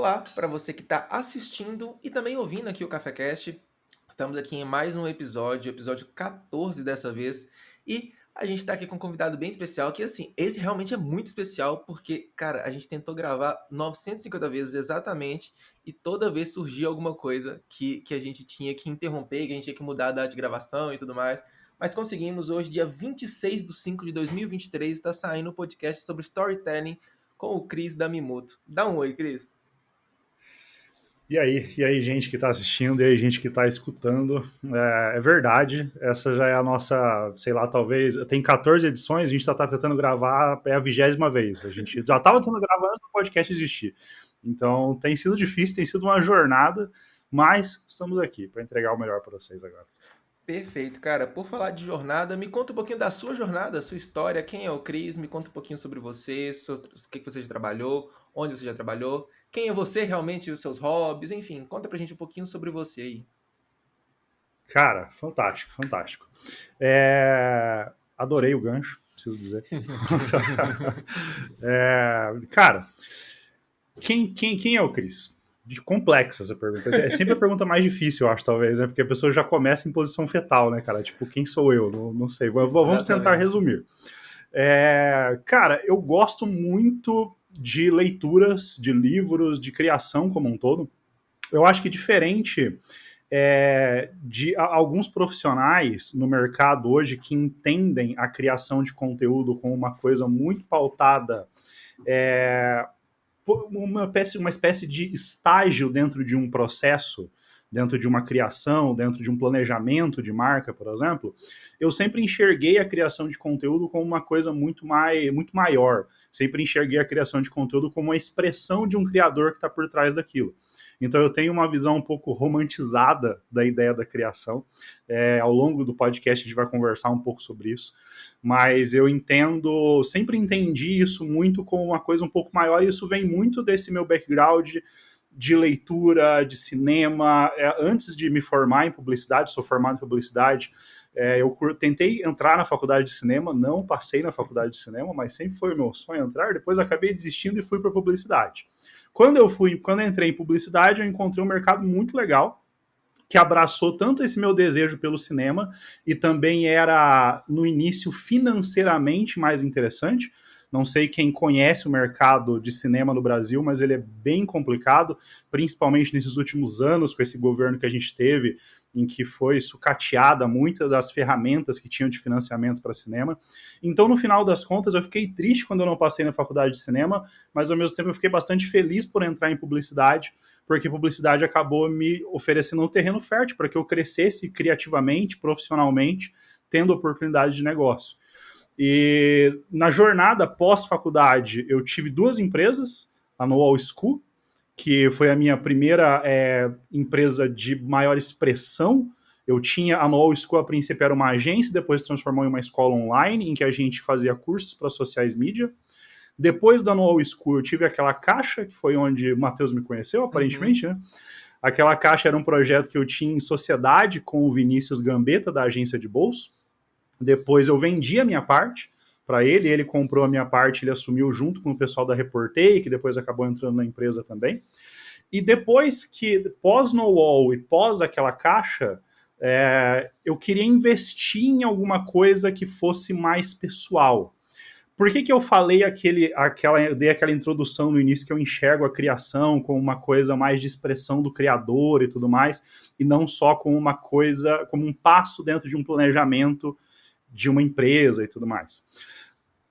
Olá para você que está assistindo e também ouvindo aqui o CaféCast. Estamos aqui em mais um episódio, episódio 14 dessa vez, e a gente está aqui com um convidado bem especial, que assim, esse realmente é muito especial, porque, cara, a gente tentou gravar 950 vezes exatamente, e toda vez surgia alguma coisa que a gente tinha que interromper, que a gente tinha que mudar a data de gravação e tudo mais. Mas conseguimos hoje, dia 26 de 5 de 2023, está saindo um podcast sobre storytelling com o Cris da Mimoto. Dá um oi, Cris. E aí, gente que está assistindo, e aí, gente que está escutando. É verdade, essa já é a nossa, sei lá, talvez. Tem 14 edições, a gente tá tentando gravar, é a 20ª vez. A gente já estava tentando gravar antes do podcast existir. Então tem sido difícil, tem sido uma jornada, mas estamos aqui para entregar o melhor para vocês agora. Perfeito, cara. Por falar de jornada, me conta um pouquinho da sua jornada, sua história. Quem é o Cris? Me conta um pouquinho sobre você, o que você já trabalhou, onde você já trabalhou, quem é você realmente, os seus hobbies, enfim, conta pra gente um pouquinho sobre você aí. Cara, fantástico, fantástico. Adorei o gancho, preciso dizer. Cara, quem é o Cris? Complexa essa pergunta. É sempre a pergunta mais difícil, eu acho, talvez, né? Porque a pessoa já começa em posição fetal, né, cara? Tipo, quem sou eu? Não sei. Vamos tentar Exatamente. resumir. Cara, eu gosto muito de leituras, de livros, de criação como um todo. Eu acho que diferente de alguns profissionais no mercado hoje que entendem a criação de conteúdo como uma coisa muito pautada uma espécie de estágio dentro de um processo, dentro de uma criação, dentro de um planejamento de marca, por exemplo, eu sempre enxerguei a criação de conteúdo como uma coisa muito maior. Sempre enxerguei a criação de conteúdo como uma expressão de um criador que está por trás daquilo. Então eu tenho uma visão um pouco romantizada da ideia da criação. Ao longo do podcast a gente vai conversar um pouco sobre isso, mas eu entendo, sempre entendi isso muito como uma coisa um pouco maior, e isso vem muito desse meu background de leitura, de cinema. Antes de me formar em publicidade, sou formado em publicidade, eu tentei entrar na faculdade de cinema, não passei na faculdade de cinema, mas sempre foi o meu sonho entrar, depois acabei desistindo e fui para publicidade. Quando eu entrei em publicidade, eu encontrei um mercado muito legal, que abraçou tanto esse meu desejo pelo cinema e também era, no início, financeiramente mais interessante. Não sei quem conhece o mercado de cinema no Brasil, mas ele é bem complicado, principalmente nesses últimos anos, com esse governo que a gente teve, em que foi sucateada muitas das ferramentas que tinham de financiamento para cinema. Então, no final das contas, eu fiquei triste quando eu não passei na faculdade de cinema, mas ao mesmo tempo eu fiquei bastante feliz por entrar em publicidade, porque publicidade acabou me oferecendo um terreno fértil para que eu crescesse criativamente, profissionalmente, tendo oportunidade de negócio. E na jornada pós-faculdade, eu tive 2 empresas, a Noal School, que foi a minha primeira empresa de maior expressão. Eu tinha a Noal School, a princípio era uma agência, depois transformou em uma escola online, em que a gente fazia cursos para sociais media. Depois da Noal School, eu tive aquela caixa, que foi onde o Matheus me conheceu, Uhum. aparentemente, né? Aquela caixa era um projeto que eu tinha em sociedade com o Vinícius Gambetta, da agência de bolso. Depois eu vendi a minha parte para ele, ele comprou a minha parte, ele assumiu junto com o pessoal da Reportei, que depois acabou entrando na empresa também. E depois que, pós No Wall e pós aquela caixa, eu queria investir em alguma coisa que fosse mais pessoal. Por que eu falei eu dei aquela introdução no início que eu enxergo a criação como uma coisa mais de expressão do criador e tudo mais, e não só como uma coisa, como um passo dentro de um planejamento de uma empresa e tudo mais?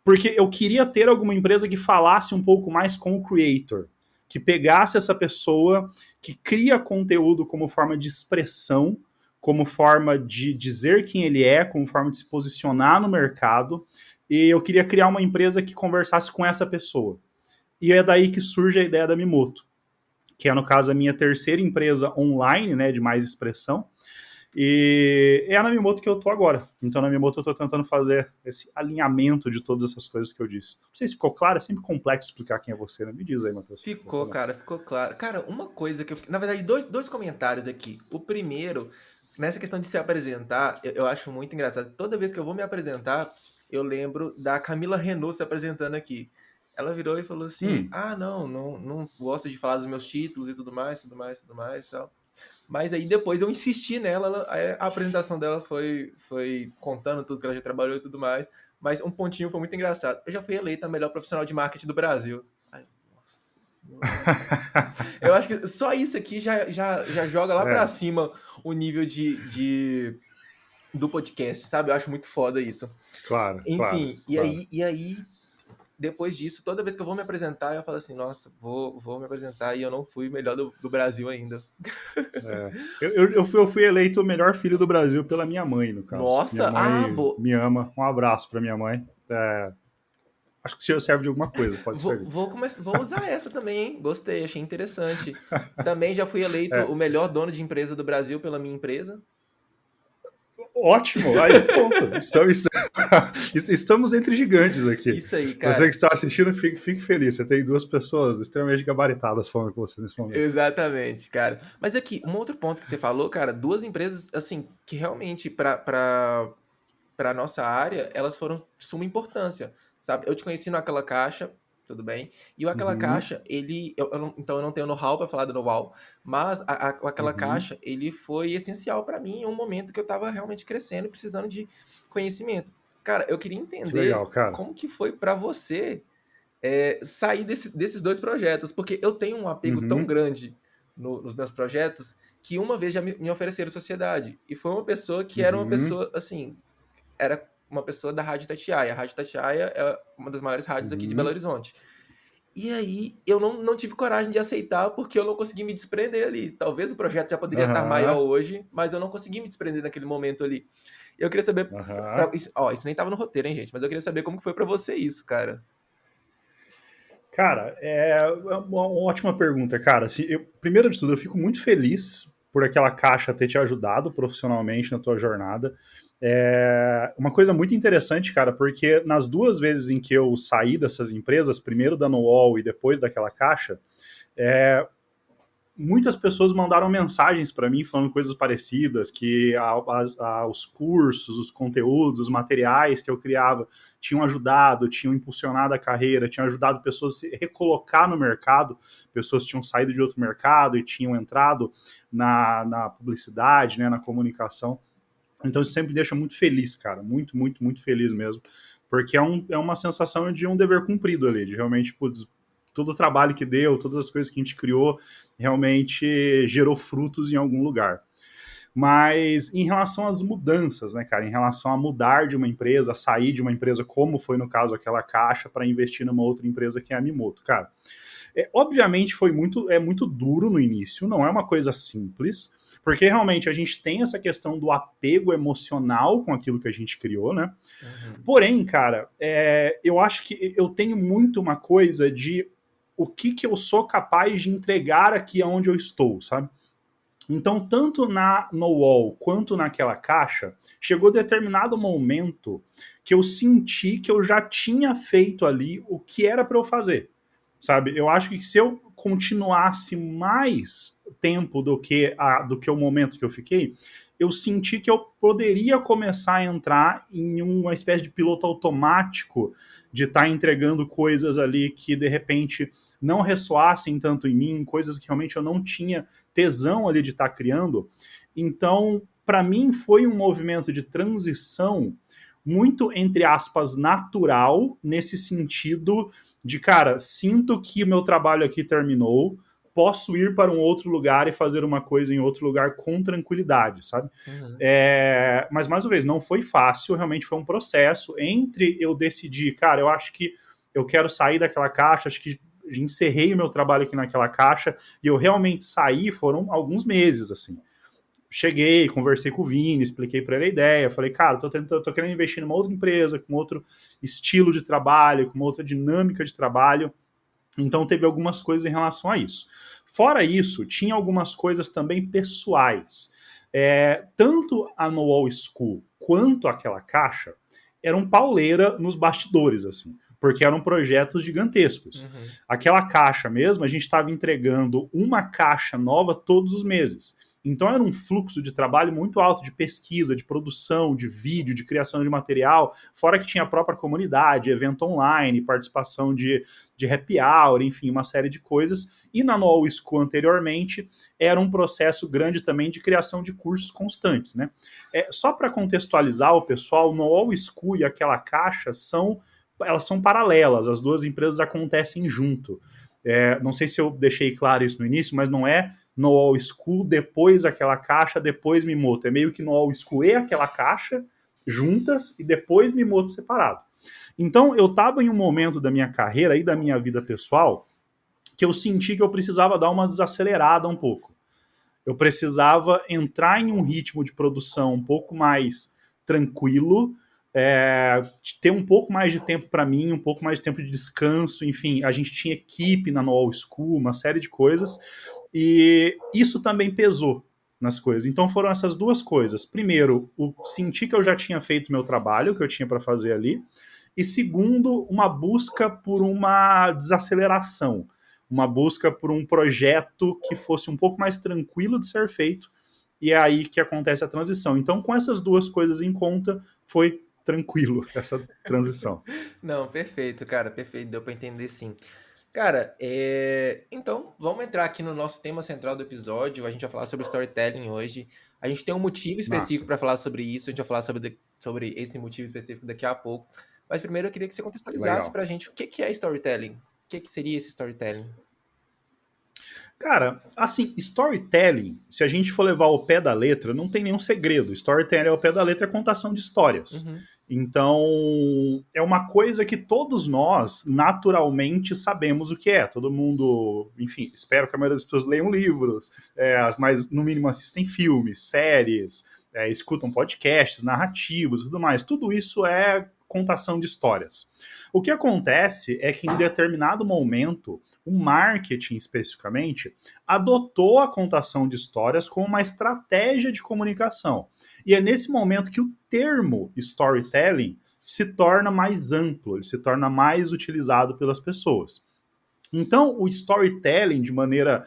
Porque eu queria ter alguma empresa que falasse um pouco mais com o creator, que pegasse essa pessoa que cria conteúdo como forma de expressão, como forma de dizer quem ele é, como forma de se posicionar no mercado, e eu queria criar uma empresa que conversasse com essa pessoa. E é daí que surge a ideia da Mimoto, que é, no caso, a minha terceira empresa online, né, de mais expressão, e é na Mimoto que eu tô agora. Então, na Mimoto eu tô tentando fazer esse alinhamento de todas essas coisas que eu disse. Não sei se ficou claro, é sempre complexo explicar quem é você, né? Me diz aí, Matheus, se ficou Ficou, ou não. cara, ficou claro. Cara, uma coisa que eu. Na verdade, dois comentários aqui. O primeiro, nessa questão de se apresentar, eu acho muito engraçado. Toda vez que eu vou me apresentar, eu lembro da Camila Renault se apresentando aqui. Ela virou e falou assim: Hum. ah, não gosto de falar dos meus títulos e tudo mais, tudo mais, tal. Mas aí depois eu insisti nela, a apresentação dela foi contando tudo que ela já trabalhou e tudo mais. Mas um pontinho foi muito engraçado. Eu já fui eleita a melhor profissional de marketing do Brasil. Ai, nossa senhora, cara. Eu acho que só isso aqui já joga lá pra É, cima o nível do podcast, sabe? Eu acho muito foda isso. claro, claro, Enfim, claro. e aí depois disso, toda vez que eu vou me apresentar, eu falo assim, nossa, vou me apresentar e eu não fui o melhor do Brasil ainda. É. Eu fui eleito o melhor filho do Brasil pela minha mãe, no caso. Minha Nossa, mãe me ama. Um abraço para minha mãe. Acho que se serve de alguma coisa, pode servir. vou usar essa também, hein? Gostei, achei interessante. Também já fui eleito É, o melhor dono de empresa do Brasil pela minha empresa. ótimo, aí pronto. Estamos entre gigantes aqui. Isso aí, Você que cara. está assistindo, fique feliz. Você tem duas pessoas extremamente gabaritadas falando com você nesse momento. Exatamente, cara. Mas aqui, um outro ponto que você falou, cara, duas empresas, assim, que realmente, para nossa área, elas foram de suma importância, sabe? Eu te conheci no Aquela Caixa, tudo bem? E o Aquela Uhum, Caixa, então eu não tenho know-how para falar do know-how, mas o Aquela uhum. Caixa, ele foi essencial para mim em um momento que eu estava realmente crescendo e precisando de conhecimento. Cara, eu queria Que legal, entender cara. como que foi para você sair desses dois projetos, porque eu tenho um apego tão Uhum, grande nos meus projetos que uma vez já me ofereceram sociedade. E foi uma pessoa que era uma uhum, pessoa, assim, era uma pessoa da Rádio Itatiaia. A Rádio Itatiaia é uma das maiores rádios aqui de Belo uhum. Horizonte. E aí eu não tive coragem de aceitar porque eu não consegui me desprender ali. Talvez o projeto já poderia estar maior Aham, hoje, mas eu não consegui me desprender naquele momento ali. Eu queria saber. aham. Isso nem tava no roteiro, hein, gente? Mas eu queria saber como que foi pra você isso, cara. Cara, é uma ótima pergunta, cara. Assim, primeiro de tudo, eu fico muito feliz por aquela caixa ter te ajudado profissionalmente na tua jornada. É uma coisa muito interessante, cara, porque nas duas vezes em que eu saí dessas empresas, primeiro da Nool e depois daquela caixa, é, muitas pessoas mandaram mensagens para mim falando coisas parecidas, que os cursos, os conteúdos, os materiais que eu criava tinham ajudado, tinham impulsionado a carreira, tinham ajudado pessoas a se recolocar no mercado, pessoas tinham saído de outro mercado e tinham entrado na publicidade, né, na comunicação. Então isso sempre me deixa muito feliz, cara, muito, muito, muito feliz mesmo, porque é uma sensação de um dever cumprido ali, de realmente, putz, todo o trabalho que deu, todas as coisas que a gente criou, realmente gerou frutos em algum lugar. Mas em relação às mudanças, né, cara, em relação a mudar de uma empresa, a sair de uma empresa, como foi no caso aquela caixa, para investir numa outra empresa que é a Mimoto, cara, obviamente é muito duro no início, não é uma coisa simples, porque realmente a gente tem essa questão do apego emocional com aquilo que a gente criou, né? Uhum. Porém, cara, eu acho que eu tenho muito uma coisa de o que eu sou capaz de entregar aqui aonde eu estou, sabe? Então, tanto no wall quanto naquela caixa, chegou determinado momento que eu senti que eu já tinha feito ali o que era para eu fazer, sabe? Eu acho que se eu continuasse mais tempo do que o momento que eu fiquei, eu senti que eu poderia começar a entrar em uma espécie de piloto automático de estar entregando coisas ali que de repente não ressoassem tanto em mim, coisas que realmente eu não tinha tesão ali de estar criando. Então, para mim foi um movimento de transição muito, entre aspas, natural, nesse sentido de, cara, sinto que o meu trabalho aqui terminou, posso ir para um outro lugar e fazer uma coisa em outro lugar com tranquilidade, sabe? Uhum. Mas, mais uma vez, não foi fácil, realmente foi um processo entre eu decidir, cara, eu acho que eu quero sair daquela caixa, acho que encerrei o meu trabalho aqui naquela caixa, e eu realmente saí, foram alguns meses, assim. Cheguei, conversei com o Vini, expliquei para ele a ideia, falei, cara, tô querendo investir numa outra empresa, com outro estilo de trabalho, com uma outra dinâmica de trabalho, então teve algumas coisas em relação a isso. Fora isso, tinha algumas coisas também pessoais. Tanto a Noel School quanto aquela caixa eram pauleira nos bastidores, assim. porque eram projetos gigantescos. Uhum. Aquela caixa mesmo, a gente estava entregando uma caixa nova todos os meses. Então era um fluxo de trabalho muito alto, de pesquisa, de produção, de vídeo, de criação de material, fora que tinha a própria comunidade, evento online, participação de happy hour, enfim, uma série de coisas. E na No All School anteriormente, era um processo grande também de criação de cursos constantes, né? Só para contextualizar o pessoal, No All School e aquela caixa elas são paralelas, as duas empresas acontecem junto. Não sei se eu deixei claro isso no início, mas não é No All School, depois aquela caixa, depois Mimoto. É meio que No All School e aquela caixa juntas e depois Mimoto separado. Então, eu estava em um momento da minha carreira e da minha vida pessoal que eu senti que eu precisava dar uma desacelerada um pouco. Eu precisava entrar em um ritmo de produção um pouco mais tranquilo, ter um pouco mais de tempo para mim, um pouco mais de tempo de descanso, enfim, a gente tinha equipe na No All School, uma série de coisas, e isso também pesou nas coisas. Então foram essas duas coisas. Primeiro, sentir que eu já tinha feito meu trabalho, que eu tinha para fazer ali, e segundo, uma busca por uma desaceleração, uma busca por um projeto que fosse um pouco mais tranquilo de ser feito, e é aí que acontece a transição. Então, com essas duas coisas em conta, foi tranquilo essa transição. Não, perfeito, cara, perfeito, deu pra entender sim. Cara, então vamos entrar aqui no nosso tema central do episódio. A gente vai falar sobre storytelling hoje. A gente tem um motivo específico Massa, para falar sobre isso. A gente vai falar sobre esse motivo específico daqui a pouco. Mas primeiro eu queria que você contextualizasse legal. pra gente o que que é storytelling. O que que seria esse storytelling? Cara, assim, storytelling, se a gente for levar ao pé da letra, não tem nenhum segredo. Storytelling ao pé da letra é contação de histórias. Uhum. Então, é uma coisa que todos nós naturalmente sabemos o que é. Todo mundo, enfim, espero que a maioria das pessoas leiam livros, mas no mínimo assistem filmes, séries, escutam podcasts, narrativos e tudo mais. Tudo isso é contação de histórias. O que acontece é que em determinado momento, o marketing especificamente adotou a contação de histórias como uma estratégia de comunicação. E é nesse momento que o termo storytelling se torna mais amplo, ele se torna mais utilizado pelas pessoas. Então, o storytelling, de maneira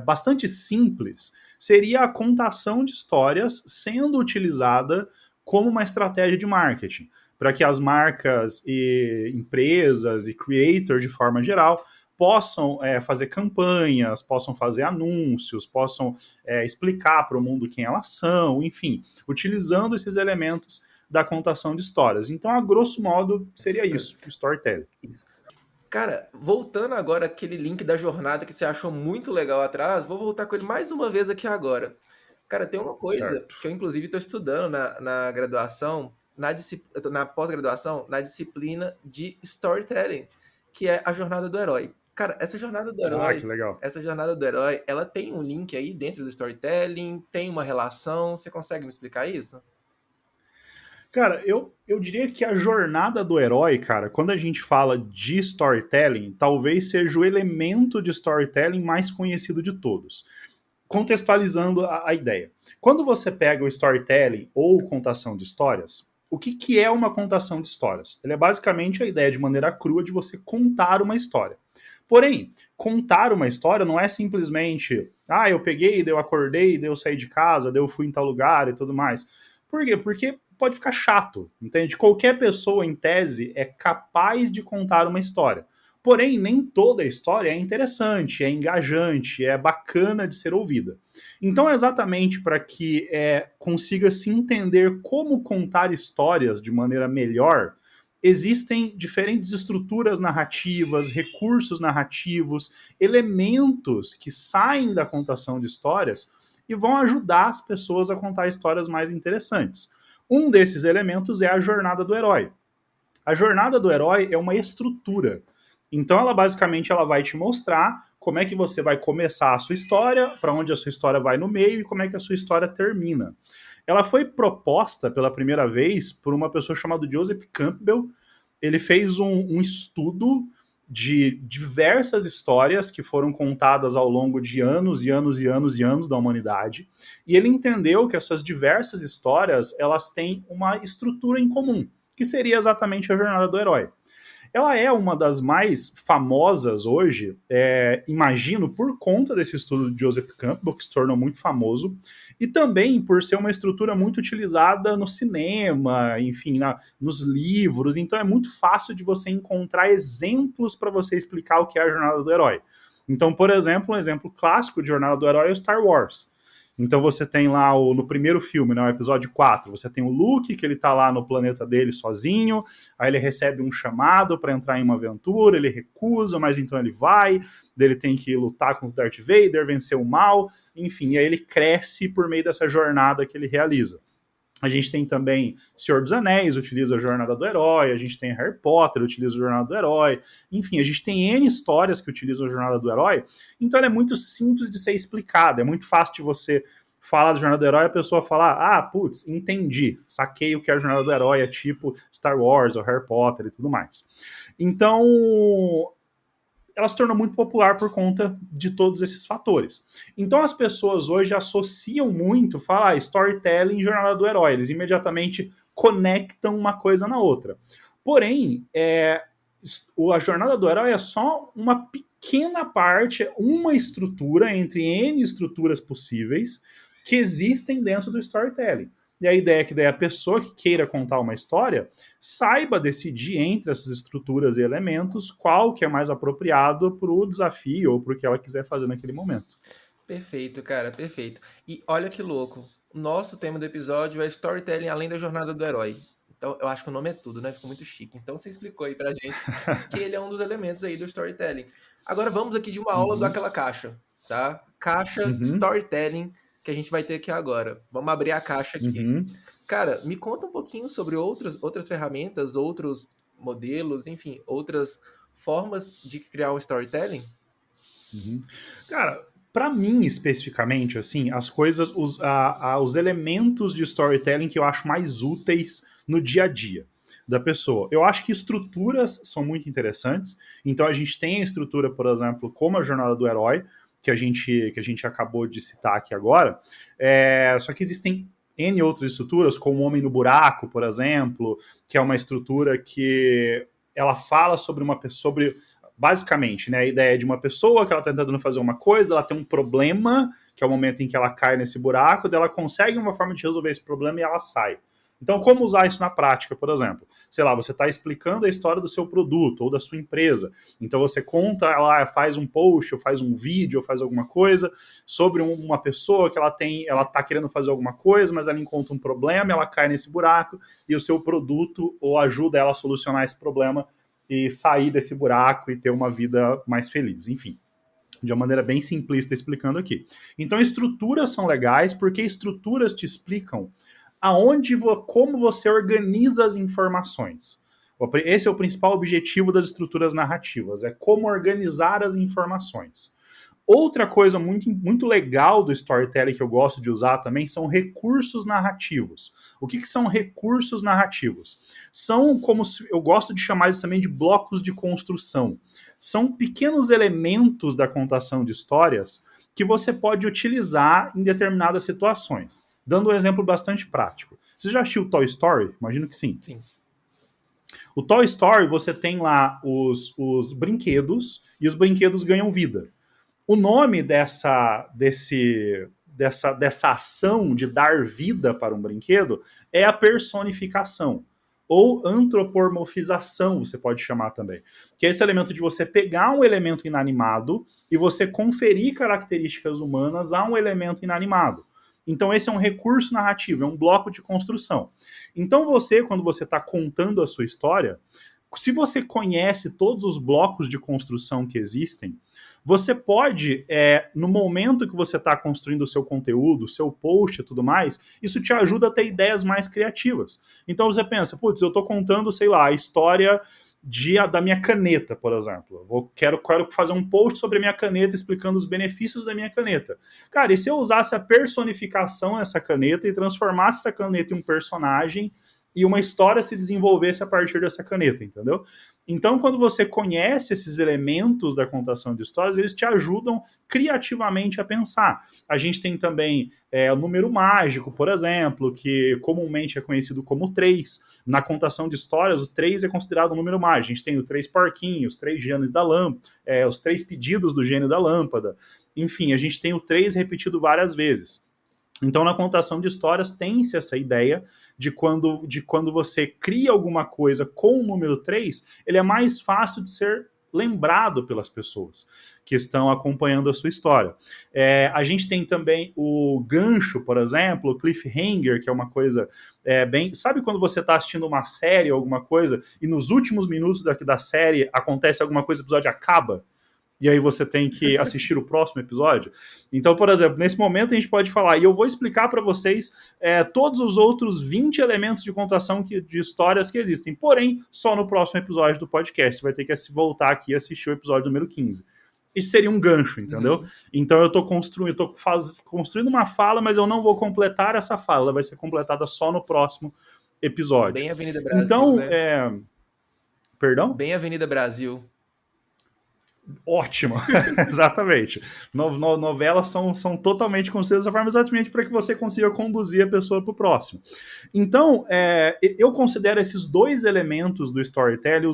bastante simples, seria a contação de histórias sendo utilizada como uma estratégia de marketing, para que as marcas e empresas e creators, de forma geral, possam fazer campanhas, possam fazer anúncios, possam explicar para o mundo quem elas são, enfim, utilizando esses elementos da contação de histórias. Então, a grosso modo, seria isso, o storytelling. Isso. Cara, voltando agora aquele link da jornada que você achou muito legal atrás, vou voltar com ele mais uma vez aqui agora. Cara, tem uma coisa Certo. que eu inclusive estou estudando na graduação, na pós-graduação, na disciplina de storytelling, que é a jornada do herói. Cara, Ah, que legal. essa jornada do herói, ela tem um link aí dentro do storytelling, tem uma relação, você consegue me explicar isso? Cara, eu diria que a jornada do herói, cara, quando a gente fala de storytelling, talvez seja o elemento de storytelling mais conhecido de todos. Contextualizando a ideia. Quando você pega o storytelling ou contação de histórias, o que é uma contação de histórias? Ele é basicamente a ideia de maneira crua de você contar uma história. Porém, contar uma história não é simplesmente, eu peguei, daí eu acordei, daí eu saí de casa, daí eu fui em tal lugar e tudo mais. Por quê? Porque pode ficar chato, entende? Qualquer pessoa, em tese, é capaz de contar uma história. Porém, nem toda história é interessante, é engajante, é bacana de ser ouvida. Então, é exatamente para que consiga se entender como contar histórias de maneira melhor, existem diferentes estruturas narrativas, recursos narrativos, elementos que saem da contação de histórias e vão ajudar as pessoas a contar histórias mais interessantes. Um desses elementos é a jornada do herói. A jornada do herói é uma estrutura. Então, ela vai te mostrar como é que você vai começar a sua história, para onde a sua história vai no meio e como é que a sua história termina. Ela foi proposta pela primeira vez por uma pessoa chamada Joseph Campbell. Ele fez um estudo de diversas histórias que foram contadas ao longo de anos e anos e anos e anos da humanidade, e ele entendeu que essas diversas histórias elas têm uma estrutura em comum, que seria exatamente a jornada do herói. ela é uma das mais famosas hoje, imagino, por conta desse estudo de Joseph Campbell, que se tornou muito famoso, e também por ser uma estrutura muito utilizada no cinema, enfim, nos livros, então é muito fácil de você encontrar exemplos para você explicar o que é a jornada do herói. Então, por exemplo, um exemplo clássico de jornada do herói é o Star Wars. Então você tem lá no primeiro filme, né, o episódio 4, você tem o Luke, que ele tá lá no planeta dele sozinho, aí ele recebe um chamado para entrar em uma aventura, ele recusa, mas então ele vai, daí ele tem que lutar com o Darth Vader, vencer o mal, enfim, e aí ele cresce por meio dessa jornada que ele realiza. A gente tem também Senhor dos Anéis, utiliza a jornada do herói, a gente tem Harry Potter, utiliza a jornada do herói, enfim, a gente tem N histórias que utilizam a jornada do herói, então ela é muito simples de ser explicada, é muito fácil de você falar da jornada do herói e a pessoa falar, putz, entendi, saquei o que é a jornada do herói, é tipo Star Wars ou Harry Potter e tudo mais. Então, ela se tornou muito popular por conta de todos esses fatores. Então as pessoas hoje associam muito, falam storytelling e jornada do herói, eles imediatamente conectam uma coisa na outra. Porém, a jornada do herói é só uma pequena parte, uma estrutura entre N estruturas possíveis que existem dentro do storytelling. E a ideia é que daí a pessoa que queira contar uma história saiba decidir entre essas estruturas e elementos qual que é mais apropriado para o desafio ou para o que ela quiser fazer naquele momento. Perfeito, cara, perfeito. E olha que louco. Nosso tema do episódio é storytelling além da jornada do herói. Então, eu acho que o nome é tudo, né? Ficou muito chique. Então, você explicou aí pra gente que ele é um dos elementos aí do storytelling. Agora, vamos aqui de uma aula do Aquela Caixa, tá? Caixa Uhum. storytelling que a gente vai ter aqui agora. Vamos abrir a caixa aqui. Uhum. Cara, me conta um pouquinho sobre outras ferramentas, outros modelos, enfim, outras formas de criar um storytelling. Uhum. Cara, para mim especificamente, assim, as coisas, os elementos de storytelling que eu acho mais úteis no dia a dia da pessoa. Eu acho que estruturas são muito interessantes. Então a gente tem a estrutura, por exemplo, como a jornada do herói, que a gente acabou de citar aqui agora. Só que existem N outras estruturas, como o Homem no Buraco, por exemplo, que é uma estrutura que ela fala sobre uma pessoa, basicamente, né, a ideia de uma pessoa que ela está tentando fazer uma coisa, ela tem um problema, que é o momento em que ela cai nesse buraco, daí ela consegue uma forma de resolver esse problema e ela sai. Então, como usar isso na prática, por exemplo? Sei lá, você está explicando a história do seu produto ou da sua empresa. Então, você conta lá, faz um post, ou faz um vídeo, ou faz alguma coisa sobre uma pessoa que ela está querendo fazer alguma coisa, mas ela encontra um problema, ela cai nesse buraco e o seu produto ou ajuda ela a solucionar esse problema e sair desse buraco e ter uma vida mais feliz. Enfim, de uma maneira bem simplista explicando aqui. Então, estruturas são legais porque estruturas te explicam como você organiza as informações. Esse é o principal objetivo das estruturas narrativas, é como organizar as informações. Outra coisa muito, muito legal do storytelling que eu gosto de usar também são recursos narrativos. O que são recursos narrativos? São eu gosto de chamar isso também de blocos de construção. São pequenos elementos da contação de histórias que você pode utilizar em determinadas situações. Dando um exemplo bastante prático. Você já assistiu Toy Story? Imagino que sim. Sim. O Toy Story, você tem lá os brinquedos e os brinquedos ganham vida. O nome dessa ação de dar vida para um brinquedo é a personificação, ou antropomorfização, você pode chamar também. Que é esse elemento de você pegar um elemento inanimado e você conferir características humanas a um elemento inanimado. Então esse é um recurso narrativo, é um bloco de construção. Então você, quando você está contando a sua história, se você conhece todos os blocos de construção que existem, você pode, no momento que você está construindo o seu conteúdo, o seu post e tudo mais, isso te ajuda a ter ideias mais criativas. Então você pensa, putz, eu estou contando, sei lá, a história da minha caneta, por exemplo. Quero fazer um post sobre a minha caneta explicando os benefícios da minha caneta. Cara, e se eu usasse a personificação dessa caneta e transformasse essa caneta em um personagem e uma história se desenvolvesse a partir dessa caneta, entendeu? Então, quando você conhece esses elementos da contação de histórias, eles te ajudam criativamente a pensar. A gente tem também o número mágico, por exemplo, que comumente é conhecido como 3. Na contação de histórias, o 3 é considerado um número mágico. A gente tem o 3 porquinhos, os 3 gênios da lâmpada, os 3 pedidos do gênio da lâmpada. Enfim, a gente tem o 3 repetido várias vezes. Então, na contação de histórias, tem-se essa ideia de quando você cria alguma coisa com o número 3, ele é mais fácil de ser lembrado pelas pessoas que estão acompanhando a sua história. A gente tem também o gancho, por exemplo, o cliffhanger, que é uma coisa bem... Sabe quando você está assistindo uma série ou alguma coisa, e nos últimos minutos da série acontece alguma coisa, o episódio acaba? E aí você tem que assistir o próximo episódio. Então, por exemplo, nesse momento a gente pode falar, e eu vou explicar para vocês todos os outros 20 elementos de contação de histórias que existem, porém, só no próximo episódio do podcast. Você vai ter que voltar aqui e assistir o episódio número 15. Isso seria um gancho, entendeu? Então eu estou construindo uma fala, mas eu não vou completar essa fala, ela vai ser completada só no próximo episódio. Bem Avenida Brasil, então, né? Perdão? Bem Avenida Brasil. Ótimo, exatamente. Novelas são totalmente construídas dessa forma exatamente para que você consiga conduzir a pessoa para o próximo. Então, eu considero esses 2 elementos do storytelling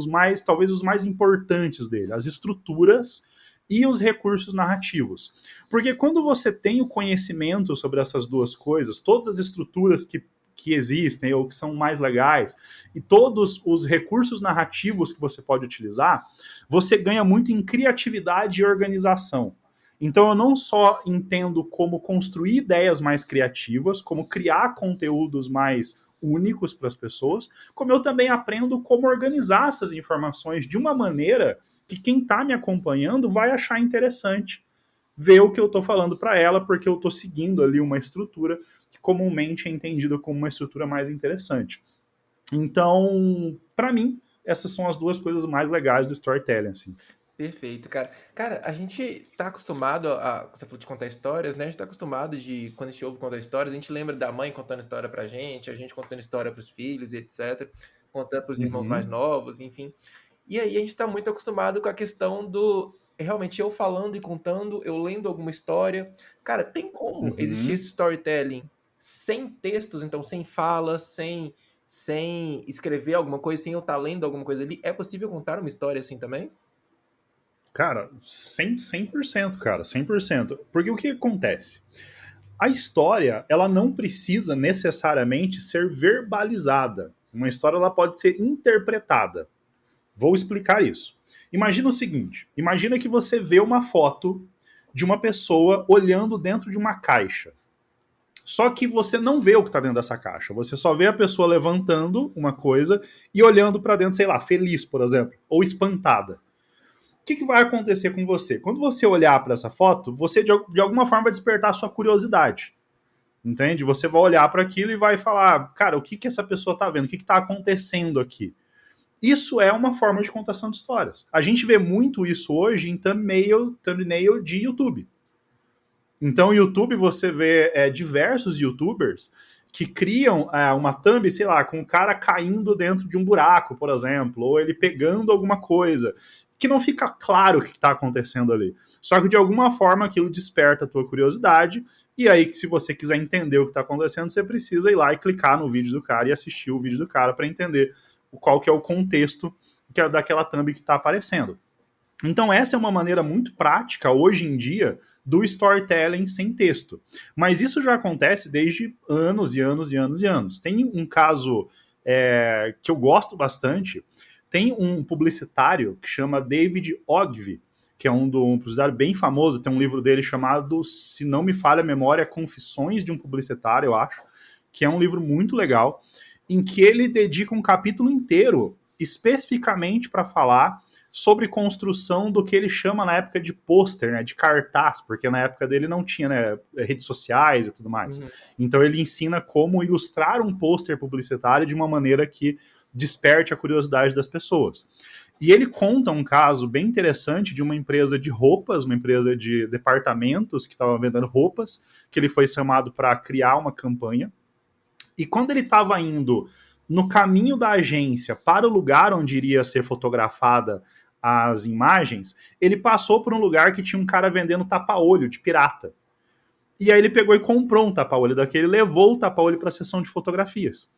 talvez os mais importantes dele, as estruturas e os recursos narrativos. Porque quando você tem o conhecimento sobre essas 2 coisas, todas as estruturas que existem ou que são mais legais e todos os recursos narrativos que você pode utilizar, você ganha muito em criatividade e organização. Então eu não só entendo como construir ideias mais criativas, como criar conteúdos mais únicos para as pessoas, como eu também aprendo como organizar essas informações de uma maneira que quem está me acompanhando vai achar interessante ver o que eu estou falando para ela, porque eu estou seguindo ali uma estrutura que comumente é entendida como uma estrutura mais interessante. Então, para mim, essas são as 2 coisas mais legais do storytelling, assim. Perfeito, cara. Cara, a gente tá acostumado você falou de contar histórias, né? A gente tá acostumado quando a gente ouve contar histórias, a gente lembra da mãe contando história pra gente, a gente contando história pros filhos, etc. Contando pros irmãos mais novos, enfim. E aí a gente tá muito acostumado com a questão realmente eu falando e contando, eu lendo alguma história. Cara, tem como existir esse storytelling sem textos, então sem falas, sem escrever alguma coisa, sem eu estar lendo alguma coisa ali? É possível contar uma história assim também? Cara, 100%, cara, 100%. Porque o que acontece? A história, ela não precisa necessariamente ser verbalizada. Uma história, ela pode ser interpretada. Vou explicar isso. Imagina o seguinte, imagina que você vê uma foto de uma pessoa olhando dentro de uma caixa. Só que você não vê o que está dentro dessa caixa. Você só vê a pessoa levantando uma coisa e olhando para dentro, sei lá, feliz, por exemplo, ou espantada. O que vai acontecer com você? Quando você olhar para essa foto, você de alguma forma vai despertar a sua curiosidade. Entende? Você vai olhar para aquilo e vai falar, cara, o que essa pessoa está vendo? O que está acontecendo aqui? Isso é uma forma de contação de histórias. A gente vê muito isso hoje em thumbnail de YouTube. Então, no YouTube você vê diversos YouTubers que criam uma thumb, sei lá, com o cara caindo dentro de um buraco, por exemplo, ou ele pegando alguma coisa, que não fica claro o que está acontecendo ali. Só que, de alguma forma, aquilo desperta a tua curiosidade, e aí, se você quiser entender o que está acontecendo, você precisa ir lá e clicar no vídeo do cara e assistir o vídeo do cara para entender qual que é o contexto daquela thumb que está aparecendo. Então essa é uma maneira muito prática, hoje em dia, do storytelling sem texto. Mas isso já acontece desde anos e anos e anos e anos. Tem um caso que eu gosto bastante, tem um publicitário que chama David Ogilvy, que é um publicitário bem famoso, tem um livro dele chamado, se não me falha a memória, Confissões de um Publicitário, eu acho, que é um livro muito legal, em que ele dedica um capítulo inteiro especificamente para falar sobre construção do que ele chama na época de pôster, né, de cartaz, porque na época dele não tinha, né, redes sociais e tudo mais. Então ele ensina como ilustrar um pôster publicitário de uma maneira que desperte a curiosidade das pessoas. E ele conta um caso bem interessante de uma empresa de roupas, uma empresa de departamentos que estava vendendo roupas, que ele foi chamado para criar uma campanha. E quando ele estava indo no caminho da agência para o lugar onde iria ser fotografada as imagens, ele passou por um lugar que tinha um cara vendendo tapa-olho de pirata. E aí ele pegou e comprou um tapa-olho daquele, levou o tapa-olho para a sessão de fotografias.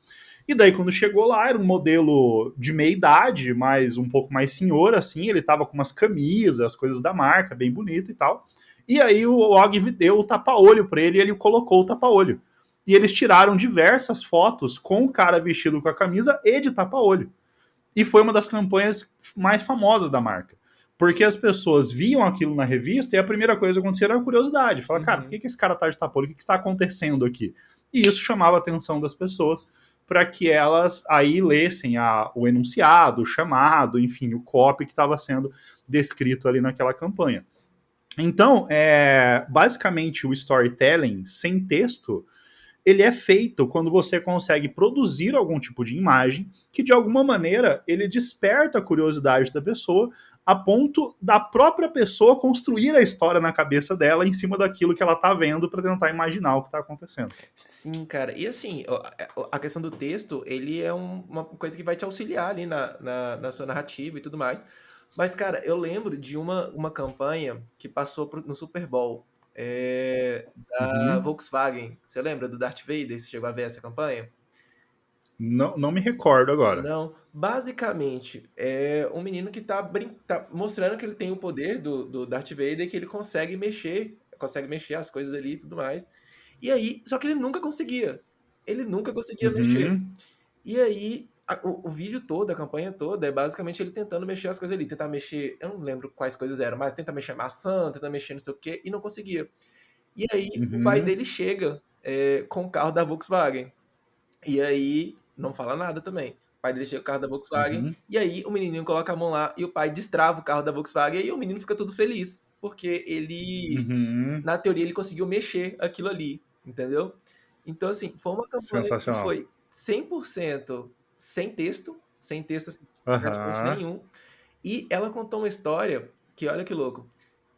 E daí, quando chegou lá, era um modelo de meia idade, mas um pouco mais senhor, assim. Ele tava com umas camisas, coisas da marca, bem bonito e tal. E aí o Og deu o tapa-olho para ele e ele colocou o tapa-olho. E eles tiraram diversas fotos com o cara vestido com a camisa e de tapa-olho. E foi uma das campanhas mais famosas da marca. Porque as pessoas viam aquilo na revista e a primeira coisa que acontecia era a curiosidade. Fala, cara, por que esse cara tá de tapa-olho? O que está acontecendo aqui? E isso chamava a atenção das pessoas para que elas aí lessem o enunciado, o chamado, enfim, o copy que estava sendo descrito ali naquela campanha. Então, basicamente, o storytelling sem texto, ele é feito quando você consegue produzir algum tipo de imagem que, de alguma maneira, ele desperta a curiosidade da pessoa a ponto da própria pessoa construir a história na cabeça dela em cima daquilo que ela está vendo para tentar imaginar o que está acontecendo. Sim, cara. E assim, a questão do texto, ele é uma coisa que vai te auxiliar ali na sua narrativa e tudo mais. Mas, cara, eu lembro de uma campanha que passou no Super Bowl, da Uhum. Volkswagen. Você lembra do Darth Vader? Você chegou a ver essa campanha? Não, não me recordo agora. Não. Basicamente, é um menino que tá mostrando que ele tem o poder do Darth Vader e que ele consegue mexer as coisas ali e tudo mais. E aí, só que ele nunca conseguia. Ele nunca conseguia mexer. Uhum. E aí, o vídeo todo, a campanha toda, é basicamente ele tentando mexer as coisas ali. Tentar mexer, eu não lembro quais coisas eram, mas tenta mexer maçã, tenta mexer não sei o quê, e não conseguia. E aí, o pai Uhum. dele chega com o carro da Volkswagen. E aí, não fala nada também. O pai dele chega com o carro da Volkswagen, Uhum. e aí o menininho coloca a mão lá, e o pai destrava o carro da Volkswagen, e aí o menino fica todo feliz. Porque ele, Uhum. na teoria, ele conseguiu mexer aquilo ali, entendeu? Então, assim, foi uma campanha que Sensacional. foi 100% sem texto assim, praticamente Aham. nenhum. E ela contou uma história que, olha que louco.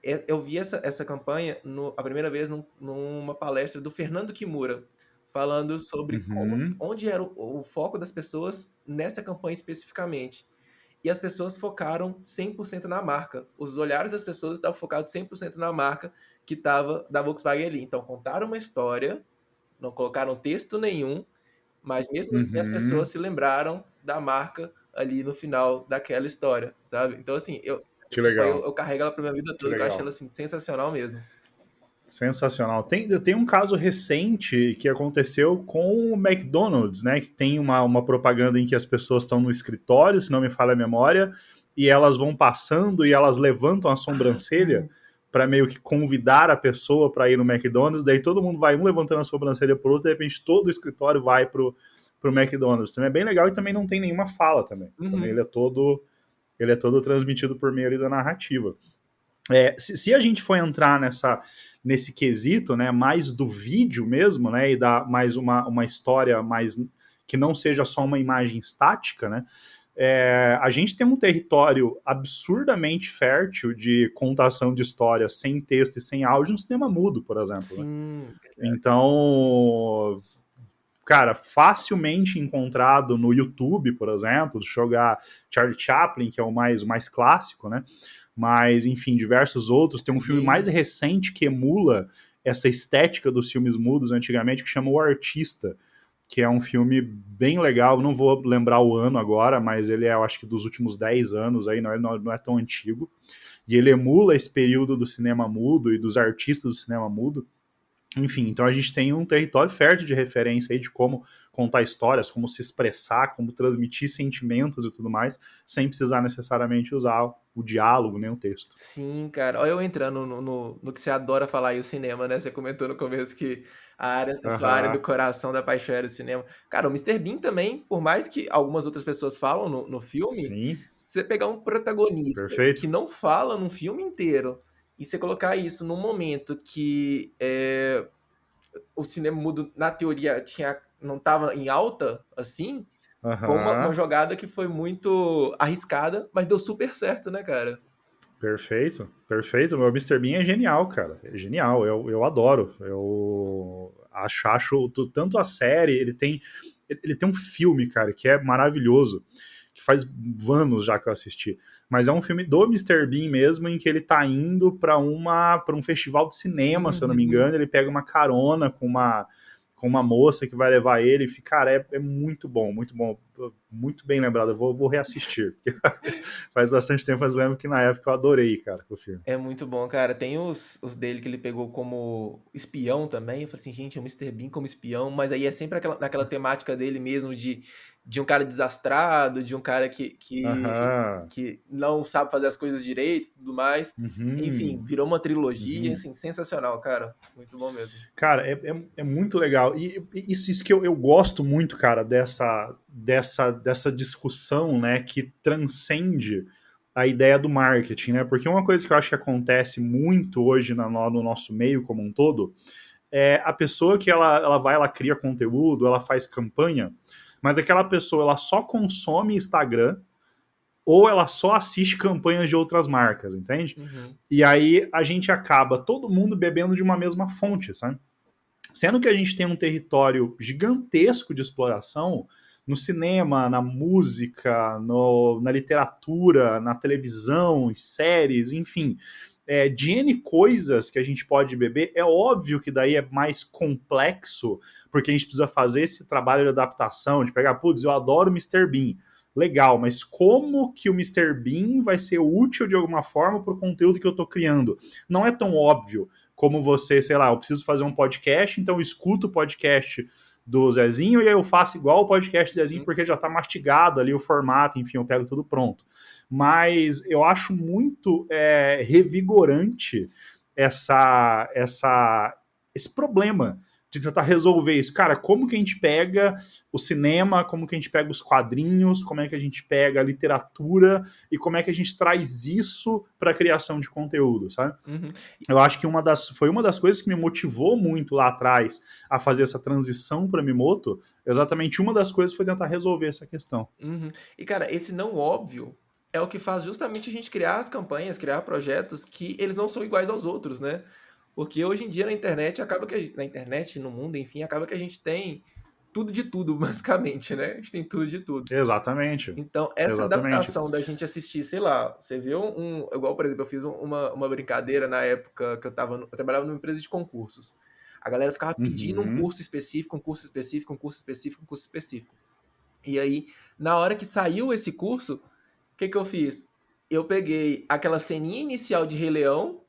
Eu vi essa campanha a primeira vez numa palestra do Fernando Kimura, falando sobre Uhum. onde era o foco das pessoas nessa campanha especificamente. E as pessoas focaram 100% na marca. Os olhares das pessoas estavam focados 100% na marca que estava da Volkswagen ali. Então, contaram uma história, não colocaram texto nenhum, mas mesmo assim as pessoas Uhum. se lembraram da marca ali no final daquela história, sabe? Então, assim, Que eu, legal. eu carrego ela pra minha vida Que toda, que eu acho ela legal. assim, sensacional mesmo. Sensacional. Tem um caso recente que aconteceu com o McDonald's, né? Que tem uma propaganda em que as pessoas estão no escritório, se não me falha a memória, e elas vão passando e elas levantam a Ah, sobrancelha sim. para meio que convidar a pessoa para ir no McDonald's, daí todo mundo vai um levantando a sobrancelha pro outro, de repente todo o escritório vai pro McDonald's. Também é bem legal e também não tem nenhuma fala também. Também Uhum. ele é todo transmitido por meio ali da narrativa. Se a gente for entrar nesse quesito, né, mais do vídeo mesmo, né, e dar mais uma história mais que não seja só uma imagem estática, né, a gente tem um território absurdamente fértil de contação de histórias sem texto e sem áudio no cinema mudo, por exemplo. Né? Sim, verdade. Então, cara, facilmente encontrado no YouTube, por exemplo, jogar Charlie Chaplin, que é o mais clássico, né? Mas, enfim, diversos outros. Tem um filme mais Fellini. recente que emula essa estética dos filmes mudos antigamente, que chama O Artista, que é um filme bem legal. Não vou lembrar o ano agora, mas ele é, eu acho que dos últimos 10 anos aí, não é tão antigo. E ele emula esse período do cinema mudo e dos artistas do cinema mudo. Enfim, então a gente tem um território fértil de referência aí de como contar histórias, como se expressar, como transmitir sentimentos e tudo mais, sem precisar necessariamente usar o diálogo nem o texto. Sim, cara. Olha eu entrando no que você adora falar aí, o cinema, né? Você comentou no começo que a sua área do Aham. coração da paixão era o cinema. Cara, o Mr. Bean também, por mais que algumas outras pessoas falam no filme, Sim, se você pegar um protagonista que perfeito. não fala num filme inteiro e você colocar isso num momento que o cinema mudo, na teoria, não estava em alta, assim, foi uma Aham. jogada que foi muito arriscada, mas deu super certo, né, cara? Perfeito, perfeito. O meu Mr. Bean é genial, cara. É genial, eu adoro. Eu acho tanto a série, ele tem Ele tem um filme, cara, que é maravilhoso, que faz anos já que eu assisti, mas é um filme do Mr. Bean mesmo, em que ele tá indo para um festival de cinema, se eu não me engano, ele pega uma carona com uma moça que vai levar ele, e, cara, é muito bom, muito bem lembrado, eu vou reassistir, porque faz bastante tempo, mas lembro que na época eu adorei, cara, o filme. É muito bom, cara. Tem os dele que ele pegou como espião também. Eu falei assim, gente, é o Mr. Bean como espião, mas aí é sempre naquela temática dele mesmo de um cara desastrado, de um cara Aham, que não sabe fazer as coisas direito e tudo mais. Enfim, uhum, virou uma trilogia, uhum. assim, sensacional, cara. Muito bom mesmo. Cara, é muito legal. E isso que eu gosto muito, cara, dessa discussão, né, que transcende a ideia do marketing, né? Porque uma coisa que eu acho que acontece muito hoje no nosso meio como um todo é a pessoa que ela cria conteúdo, ela faz campanha, mas aquela pessoa ela só consome Instagram ou ela só assiste campanhas de outras marcas, entende? Uhum, E aí a gente acaba todo mundo bebendo de uma mesma fonte, sabe? Sendo que a gente tem um território gigantesco de exploração no cinema, na música, na literatura, na televisão, séries, enfim, de N coisas que a gente pode beber. É óbvio que daí é mais complexo, porque a gente precisa fazer esse trabalho de adaptação, de pegar, putz, eu adoro Mr. Bean. Legal, mas como que o Mr. Bean vai ser útil de alguma forma para o conteúdo que eu estou criando? Não é tão óbvio como você, sei lá, eu preciso fazer um podcast, então eu escuto o podcast do Zezinho e aí eu faço igual o podcast do Zezinho uhum. porque já tá mastigado ali o formato, enfim, eu pego tudo pronto. Mas eu acho muito revigorante esse problema de tentar resolver isso. Cara, como que a gente pega o cinema, como que a gente pega os quadrinhos, como é que a gente pega a literatura e como é que a gente traz isso para a criação de conteúdo, sabe? Uhum. Eu acho que foi uma das coisas que me motivou muito lá atrás a fazer essa transição para Mimoto. Exatamente uma das coisas foi tentar resolver essa questão. Uhum. E, cara, esse não óbvio é o que faz justamente a gente criar as campanhas, criar projetos que eles não são iguais aos outros, né? Porque hoje em dia na internet acaba que na internet, no mundo, enfim, acaba que a gente tem tudo de tudo, basicamente, né? A gente tem tudo de tudo. Exatamente. Então, essa Exatamente. adaptação da gente assistir, sei lá, você vê igual, por exemplo, eu fiz uma brincadeira na época que eu trabalhava numa empresa de concursos. A galera ficava pedindo um Uhum. curso específico, um curso específico, um curso específico, um curso específico. E aí, na hora que saiu esse curso, o que eu fiz? Eu peguei aquela ceninha inicial de Rei Leão,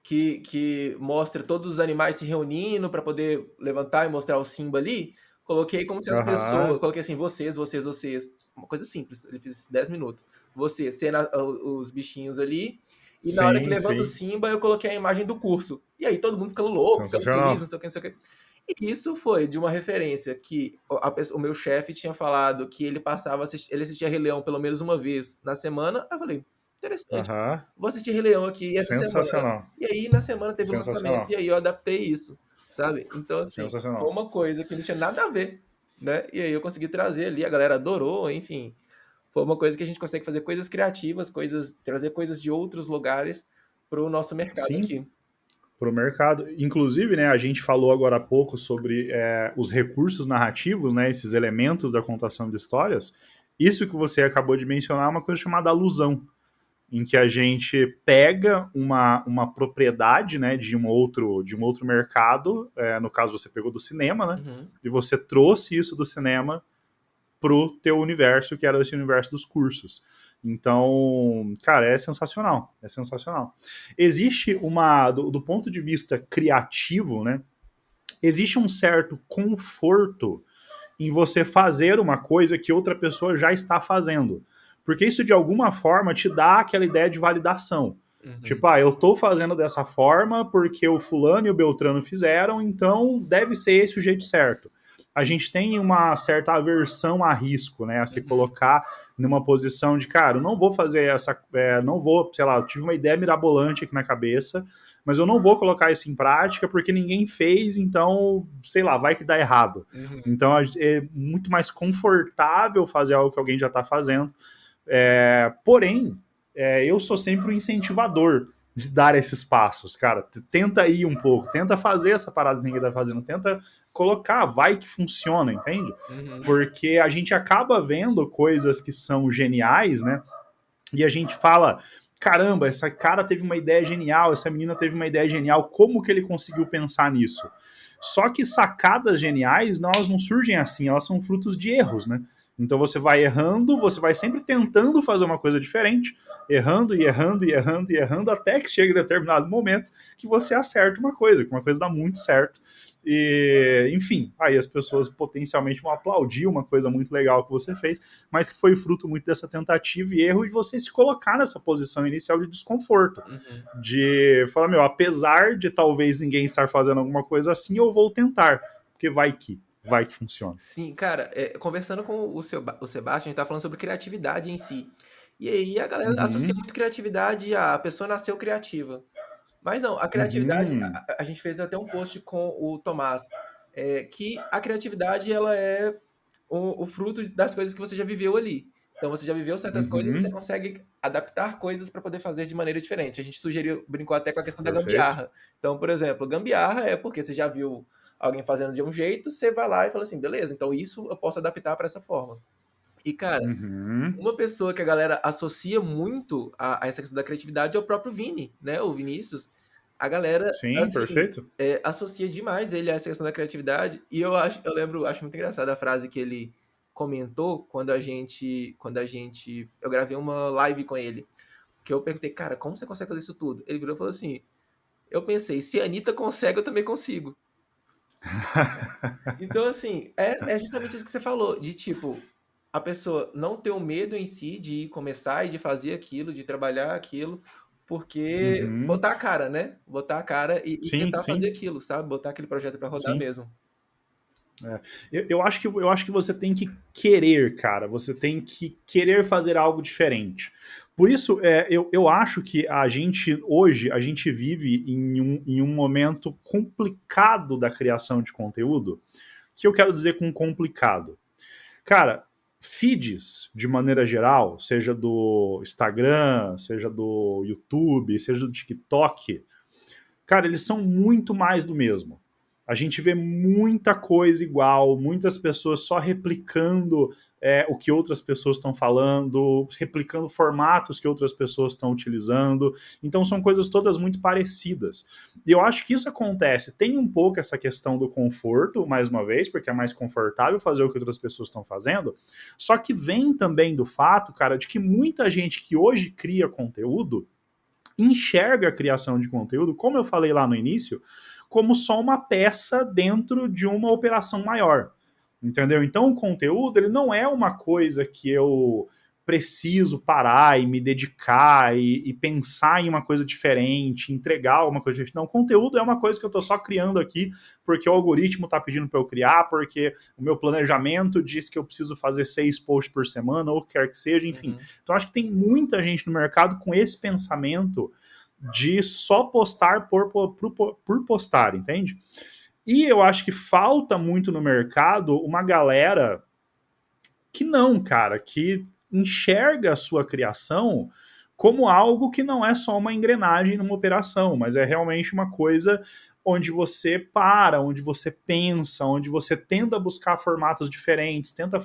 que mostra todos os animais se reunindo para poder levantar e mostrar o Simba ali. Coloquei como se as pessoas. Aham. Coloquei assim, vocês. Uma coisa simples, ele fez 10 minutos. Você, cena, os bichinhos ali. E na hora que Sim, levanta o sim. Simba, eu coloquei a imagem do curso. E aí todo mundo ficando louco, ficando feliz, não Sensacional. sei o que, não sei o que. E isso foi de uma referência que o meu chefe tinha falado que ele ele assistia Rei Leão pelo menos uma vez na semana. Aí eu falei, interessante, Aham. vou assistir Rei Leão aqui essa semana. Sensacional. E aí na semana teve o lançamento Sensacional. e aí eu adaptei isso, sabe? Então, assim, foi Sensacional. uma coisa que não tinha nada a ver, né? E aí eu consegui trazer ali, a galera adorou, enfim. Foi uma coisa que a gente consegue fazer coisas criativas, trazer coisas de outros lugares para o nosso mercado Sim, aqui. para o mercado. Inclusive, né, a gente falou agora há pouco sobre os recursos narrativos, né, esses elementos da contação de histórias. Isso que você acabou de mencionar é uma coisa chamada alusão, em que a gente pega uma propriedade, né, de um outro mercado, no caso você pegou do cinema, né, Uhum. e você trouxe isso do cinema pro teu universo, que era esse universo dos cursos. Então, cara, é sensacional, é sensacional. Existe do ponto de vista criativo, né, existe um certo conforto em você fazer uma coisa que outra pessoa já está fazendo. Porque isso, de alguma forma, te dá aquela ideia de validação. Uhum. Tipo, eu tô fazendo dessa forma porque o fulano e o Beltrano fizeram, então deve ser esse o jeito certo. A gente tem uma certa aversão a risco, né? A se Uhum. colocar numa posição de, cara, eu não vou fazer não vou, sei lá, eu tive uma ideia mirabolante aqui na cabeça, mas eu não vou colocar isso em prática porque ninguém fez, então, sei lá, vai que dá errado. Uhum. Então é muito mais confortável fazer algo que alguém já está fazendo. Porém, eu sou sempre um incentivador de dar esses passos, cara. Tenta ir um pouco, tenta fazer essa parada que ninguém tá fazendo, tenta colocar, vai que funciona, entende? Uhum. Porque a gente acaba vendo coisas que são geniais, né? E a gente fala, caramba, essa cara teve uma ideia genial, essa menina teve uma ideia genial, como que ele conseguiu pensar nisso? Só que sacadas geniais, elas não surgem assim, elas são frutos de erros, né? Então você vai errando, você vai sempre tentando fazer uma coisa diferente, errando e errando e errando e errando, até que chega em determinado momento que você acerta uma coisa, que uma coisa dá muito certo. E, enfim, aí as pessoas potencialmente vão aplaudir uma coisa muito legal que você fez, mas que foi fruto muito dessa tentativa e erro de você se colocar nessa posição inicial de desconforto. Uhum. De falar, meu, apesar de talvez ninguém estar fazendo alguma coisa assim, eu vou tentar, porque vai que funciona. Sim, cara, conversando com o Sebastião, a gente tá falando sobre criatividade em si. E aí a galera associa Uhum, muito criatividade a pessoa nasceu criativa. Mas não, a criatividade, uhum, a gente fez até um post com o Tomás, que a criatividade ela é o fruto das coisas que você já viveu ali. Então você já viveu certas coisas e você uhum, consegue adaptar coisas para poder fazer de maneira diferente. A gente sugeriu, brincou até com a questão da perfeito. gambiarra. Então, por exemplo, gambiarra é porque você já viu alguém fazendo de um jeito, você vai lá e fala assim, beleza, então isso eu posso adaptar para essa forma. E, cara, Uhum, uma pessoa que a galera associa muito a essa questão da criatividade é o próprio Vini, né? O Vinícius. A galera, sim, assim, perfeito. associa demais ele a essa questão da criatividade. E eu lembro, acho muito engraçada a frase que ele comentou eu gravei uma live com ele. Que eu perguntei, cara, como você consegue fazer isso tudo? Ele virou e falou assim: eu pensei, se a Anitta consegue, eu também consigo. Então, assim, é justamente isso que você falou, de tipo, a pessoa não ter o medo em si de começar e de fazer aquilo, de trabalhar aquilo, porque Uhum, botar a cara, né? Botar a cara e sim, tentar fazer sim, aquilo, sabe? Botar aquele projeto pra rodar sim. mesmo. É. Eu acho que você tem que querer, cara. Você tem que querer fazer algo diferente. Por isso, eu acho que a gente, hoje, a gente vive em um momento complicado da criação de conteúdo. O que eu quero dizer com complicado? Cara, feeds, de maneira geral, seja do Instagram, seja do YouTube, seja do TikTok, cara, eles são muito mais do mesmo. A gente vê muita coisa igual, muitas pessoas só replicando o que outras pessoas estão falando, replicando formatos que outras pessoas estão utilizando. Então são coisas todas muito parecidas. E eu acho que isso acontece. Tem um pouco essa questão do conforto, mais uma vez, porque é mais confortável fazer o que outras pessoas estão fazendo. Só que vem também do fato, cara, de que muita gente que hoje cria conteúdo enxerga a criação de conteúdo, como eu falei lá no início, como só uma peça dentro de uma operação maior. Entendeu? Então o conteúdo ele não é uma coisa que eu preciso parar e me dedicar e pensar em uma coisa diferente, entregar uma coisa diferente. Não, conteúdo é uma coisa que eu estou só criando aqui porque o algoritmo está pedindo para eu criar, porque o meu planejamento diz que eu preciso fazer 6 posts por semana, ou quer que seja, enfim. Uhum. Então acho que tem muita gente no mercado com esse pensamento de só postar por postar, entende? E eu acho que falta muito no mercado uma galera que não, cara, que enxerga a sua criação como algo que não é só uma engrenagem numa operação, mas é realmente uma coisa onde você para, onde você pensa, onde você tenta buscar formatos diferentes, tenta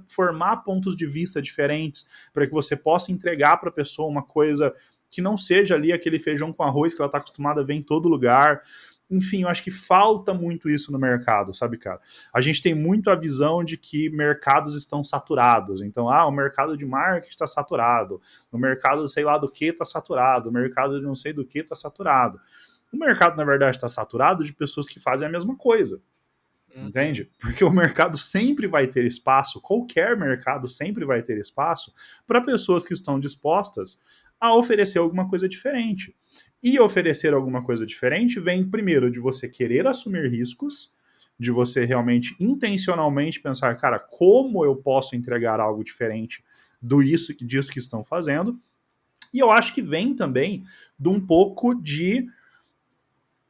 formar pontos de vista diferentes para que você possa entregar para a pessoa uma coisa que não seja ali aquele feijão com arroz que ela está acostumada a ver em todo lugar. Enfim, eu acho que falta muito isso no mercado, sabe, cara? A gente tem muito a visão de que mercados estão saturados. Então, o mercado de marketing está saturado, o mercado sei lá do que está saturado, o mercado de não sei do que está saturado. O mercado, na verdade, está saturado de pessoas que fazem a mesma coisa. Uhum. Entende? Porque o mercado sempre vai ter espaço, qualquer mercado sempre vai ter espaço para pessoas que estão dispostas a oferecer alguma coisa diferente. E oferecer alguma coisa diferente vem primeiro de você querer assumir riscos, de você realmente intencionalmente pensar, cara, como eu posso entregar algo diferente disso que estão fazendo. E eu acho que vem também de um pouco de,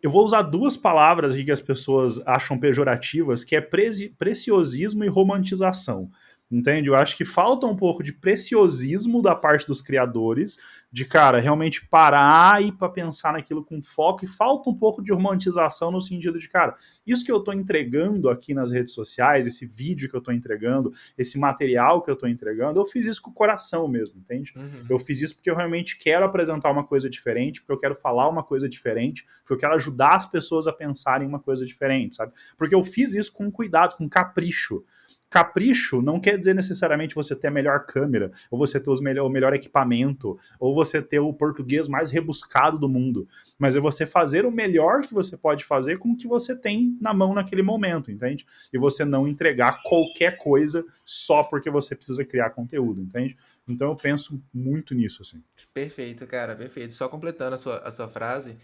eu vou usar duas palavras que as pessoas acham pejorativas, que é preciosismo e romantização. entende? Eu acho que falta um pouco de preciosismo da parte dos criadores, de, cara, realmente parar e para pensar naquilo com foco, e falta um pouco de romantização no sentido de, cara, isso que eu tô entregando aqui nas redes sociais, esse vídeo que eu tô entregando, esse material que eu tô entregando, eu fiz isso com o coração mesmo, entende? Uhum. Eu fiz isso porque eu realmente quero apresentar uma coisa diferente, porque eu quero falar uma coisa diferente, porque eu quero ajudar as pessoas a pensarem uma coisa diferente, sabe? Porque eu fiz isso com cuidado, com capricho. Capricho não quer dizer necessariamente você ter a melhor câmera, ou você ter o melhor equipamento, ou você ter o português mais rebuscado do mundo, mas é você fazer o melhor que você pode fazer com o que você tem na mão naquele momento, entende? E você não entregar qualquer coisa só porque você precisa criar conteúdo, entende? Então eu penso muito nisso, assim. Perfeito, cara, perfeito. Só completando a sua frase,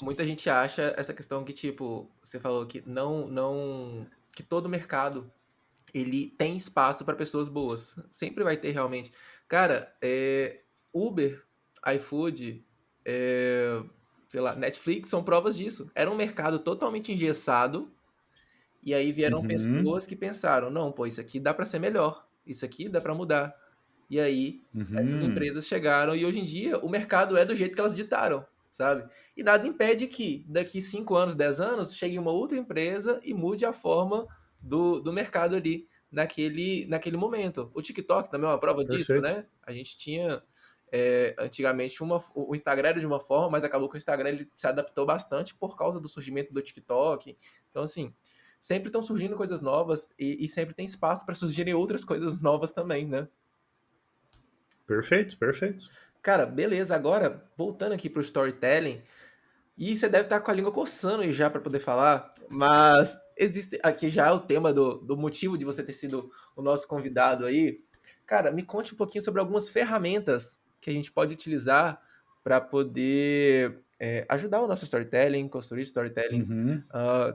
muita gente acha essa questão que, tipo, você falou que que todo mercado ele tem espaço para pessoas boas. Sempre vai ter realmente. Cara, Uber, iFood, sei lá, Netflix são provas disso. Era um mercado totalmente engessado, e aí vieram Uhum, pessoas que pensaram, não, pô, isso aqui dá para ser melhor, isso aqui dá para mudar. E aí essas uhum, empresas chegaram e hoje em dia o mercado é do jeito que elas ditaram, sabe? E nada impede que daqui 5 anos, 10 anos, chegue uma outra empresa e mude a forma do mercado ali naquele momento. O TikTok também é uma prova disso, perfeito. né? A gente tinha antigamente o Instagram era de uma forma, mas acabou que o Instagram ele se adaptou bastante por causa do surgimento do TikTok. Então, assim, sempre estão surgindo coisas novas e sempre tem espaço para surgirem outras coisas novas também, né? Perfeito, perfeito. Cara, beleza. Agora, voltando aqui pro storytelling, e você deve estar com a língua coçando aí já para poder falar, mas existe aqui já o tema do motivo de você ter sido o nosso convidado aí. Cara, me conte um pouquinho sobre algumas ferramentas que a gente pode utilizar para poder ajudar o nosso storytelling, construir storytellings Uhum,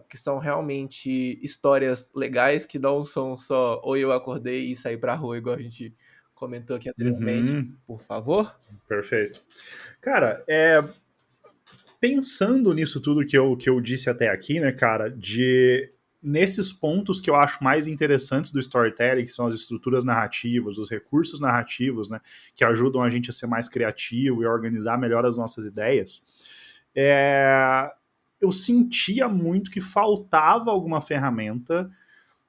que são realmente histórias legais, que não são só ou eu acordei e saí pra rua, igual a gente comentou aqui anteriormente, uhum, por favor. perfeito. Cara, pensando nisso tudo que eu disse até aqui, né, cara, de nesses pontos que eu acho mais interessantes do storytelling, que são as estruturas narrativas, os recursos narrativos, né, que ajudam a gente a ser mais criativo e a organizar melhor as nossas ideias, é, eu sentia muito que faltava alguma ferramenta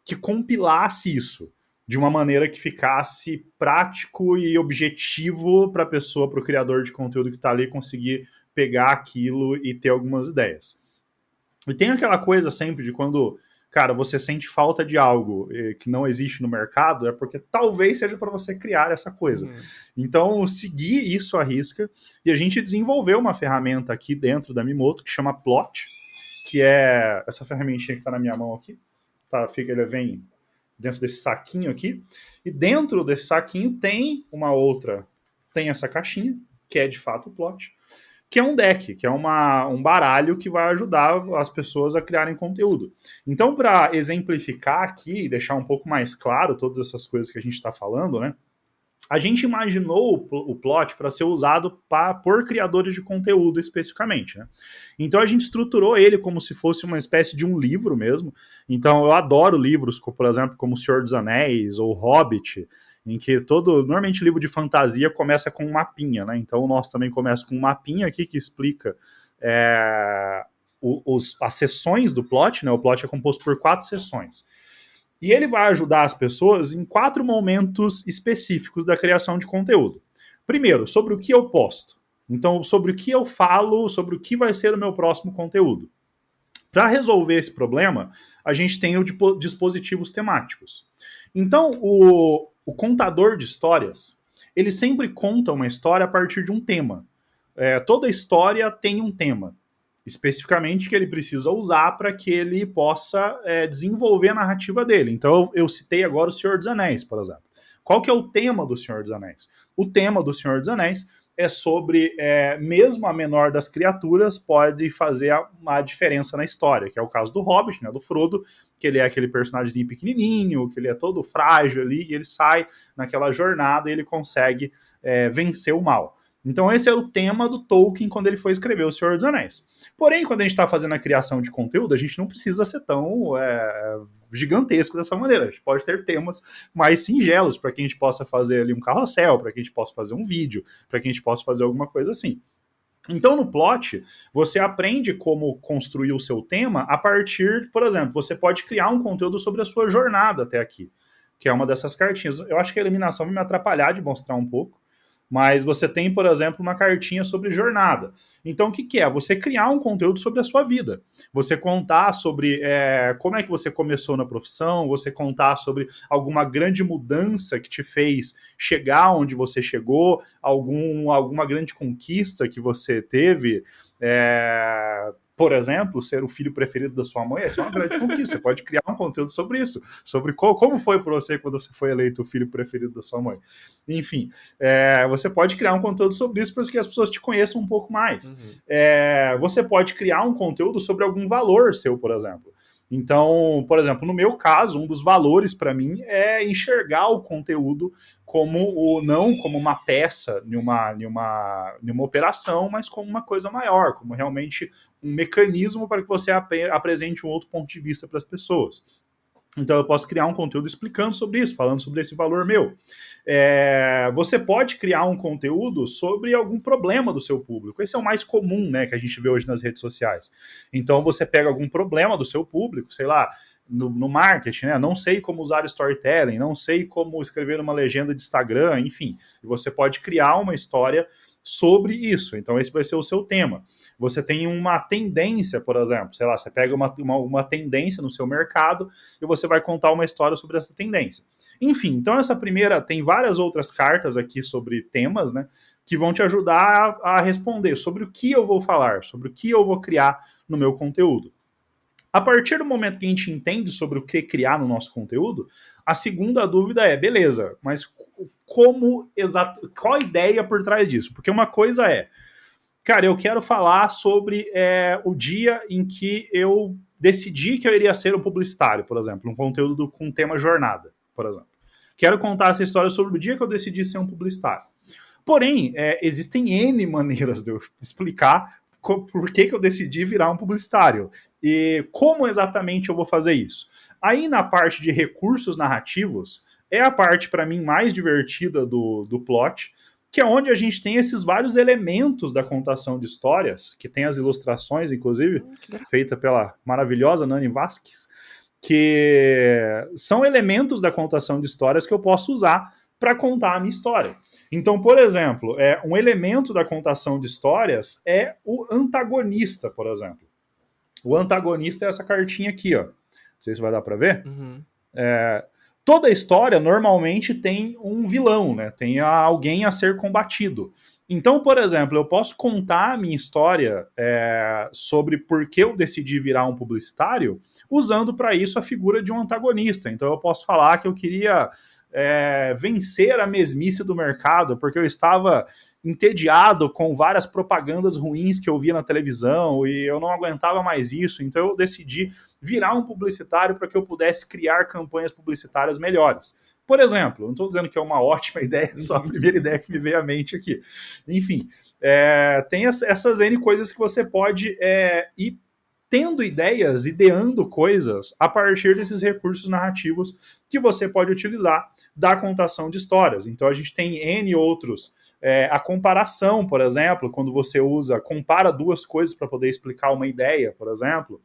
que compilasse isso de uma maneira que ficasse prático e objetivo para a pessoa, para o criador de conteúdo que está ali conseguir pegar aquilo e ter algumas ideias. E tem aquela coisa sempre de quando, cara, você sente falta de algo que não existe no mercado, é porque talvez seja para você criar essa coisa. Uhum. Então, seguir isso à risca, e a gente desenvolveu uma ferramenta aqui dentro da Mimoto que chama Plot, que é essa ferramentinha que está na minha mão aqui. Tá, ele vem dentro desse saquinho aqui, e dentro desse saquinho tem uma outra, tem essa caixinha, que é de fato o Plot, que é um deck, que é um baralho que vai ajudar as pessoas a criarem conteúdo. Então, para exemplificar aqui e deixar um pouco mais claro todas essas coisas que a gente está falando, né? A gente imaginou o plot para ser usado por criadores de conteúdo especificamente. Né? Então a gente estruturou ele como se fosse uma espécie de um livro mesmo. Então eu adoro livros, por exemplo, como O Senhor dos Anéis ou Hobbit, em que normalmente livro de fantasia começa com um mapinha, né? Então o nosso também começa com um mapinha aqui que explica as sessões do plot, né? O plot é composto por 4 sessões. E ele vai ajudar as pessoas em 4 momentos específicos da criação de conteúdo. Primeiro, sobre o que eu posto. Então, sobre o que eu falo, sobre o que vai ser o meu próximo conteúdo. Para resolver esse problema, a gente tem os dispositivos temáticos. Então, o contador de histórias, ele sempre conta uma história a partir de um tema. Toda história tem um tema especificamente que ele precisa usar para que ele possa desenvolver a narrativa dele. Então eu citei agora o Senhor dos Anéis, por exemplo. Qual que é o tema do Senhor dos Anéis? O tema do Senhor dos Anéis é sobre mesmo a menor das criaturas pode fazer uma diferença na história, que é o caso do Hobbit, né, do Frodo, que ele é aquele personagem pequenininho, que ele é todo frágil ali, e ele sai naquela jornada e ele consegue vencer o mal. Então esse era o tema do Tolkien quando ele foi escrever O Senhor dos Anéis. Porém, quando a gente está fazendo a criação de conteúdo, a gente não precisa ser tão gigantesco dessa maneira. A gente pode ter temas mais singelos para que a gente possa fazer ali um carrossel, para que a gente possa fazer um vídeo, para que a gente possa fazer alguma coisa assim. Então, no plot, você aprende como construir o seu tema a partir, por exemplo, você pode criar um conteúdo sobre a sua jornada até aqui, que é uma dessas cartinhas. Eu acho que a eliminação vai me atrapalhar de mostrar um pouco, mas você tem, por exemplo, uma cartinha sobre jornada. Então, o que, que é? Você criar um conteúdo sobre a sua vida. Você contar sobre como é que você começou na profissão, você contar sobre alguma grande mudança que te fez chegar onde você chegou, alguma grande conquista que você teve. Por exemplo, ser o filho preferido da sua mãe, essa é uma grande conquista. Você pode criar um conteúdo sobre isso, sobre como foi para você quando você foi eleito o filho preferido da sua mãe. Enfim, você pode criar um conteúdo sobre isso para que as pessoas te conheçam um pouco mais. Você pode criar um conteúdo sobre algum valor seu, por exemplo. Então, por exemplo, no meu caso, um dos valores para mim é enxergar o conteúdo não como uma peça em uma operação, mas como uma coisa maior, como realmente um mecanismo para que você apresente um outro ponto de vista para as pessoas. Então eu posso criar um conteúdo explicando sobre isso, falando sobre esse valor meu. Você pode criar um conteúdo sobre algum problema do seu público. Esse é o mais comum, né, que a gente vê hoje nas redes sociais. Então você pega algum problema do seu público, sei lá, no marketing, né? Não sei como usar storytelling, não sei como escrever uma legenda de Instagram, enfim. E você pode criar uma história sobre isso. Então esse vai ser o seu tema. Você tem uma tendência, por exemplo, sei lá, você pega uma tendência no seu mercado e você vai contar uma história sobre essa tendência. Enfim, então essa primeira, tem várias outras cartas aqui sobre temas, né, que vão te ajudar a responder sobre o que eu vou falar, sobre o que eu vou criar no meu conteúdo. A partir do momento que a gente entende sobre o que criar no nosso conteúdo, a segunda dúvida é, beleza, mas qual a ideia por trás disso? Porque uma coisa cara, eu quero falar sobre o dia em que eu decidi que eu iria ser um publicitário, por exemplo, um conteúdo com tema jornada, por exemplo. Quero contar essa história sobre o dia que eu decidi ser um publicitário. Porém, existem N maneiras de eu explicar por que eu decidi virar um publicitário e como exatamente eu vou fazer isso. Aí, na parte de recursos narrativos, é a parte, para mim, mais divertida do plot, que é onde a gente tem esses vários elementos da contação de histórias, que tem as ilustrações, inclusive, feita pela maravilhosa Nani Vasquez, que são elementos da contação de histórias que eu posso usar para contar a minha história. Então, por exemplo, um elemento da contação de histórias é o antagonista, por exemplo. O antagonista é essa cartinha aqui, ó. Não sei se vai dar para ver. Uhum. Toda história normalmente tem um vilão, né? Tem alguém a ser combatido. Então, por exemplo, eu posso contar a minha história sobre por que eu decidi virar um publicitário usando para isso a figura de um antagonista. Então, eu posso falar que eu queria vencer a mesmice do mercado, porque eu estava entediado com várias propagandas ruins que eu via na televisão e eu não aguentava mais isso, então eu decidi virar um publicitário para que eu pudesse criar campanhas publicitárias melhores. Por exemplo, não estou dizendo que é uma ótima ideia, só a primeira ideia que me veio à mente aqui. Enfim, tem essas N coisas que você pode ir tendo ideias, ideando coisas a partir desses recursos narrativos que você pode utilizar da contação de histórias. Então a gente tem N outros. A comparação, por exemplo, quando você compara duas coisas para poder explicar uma ideia, por exemplo.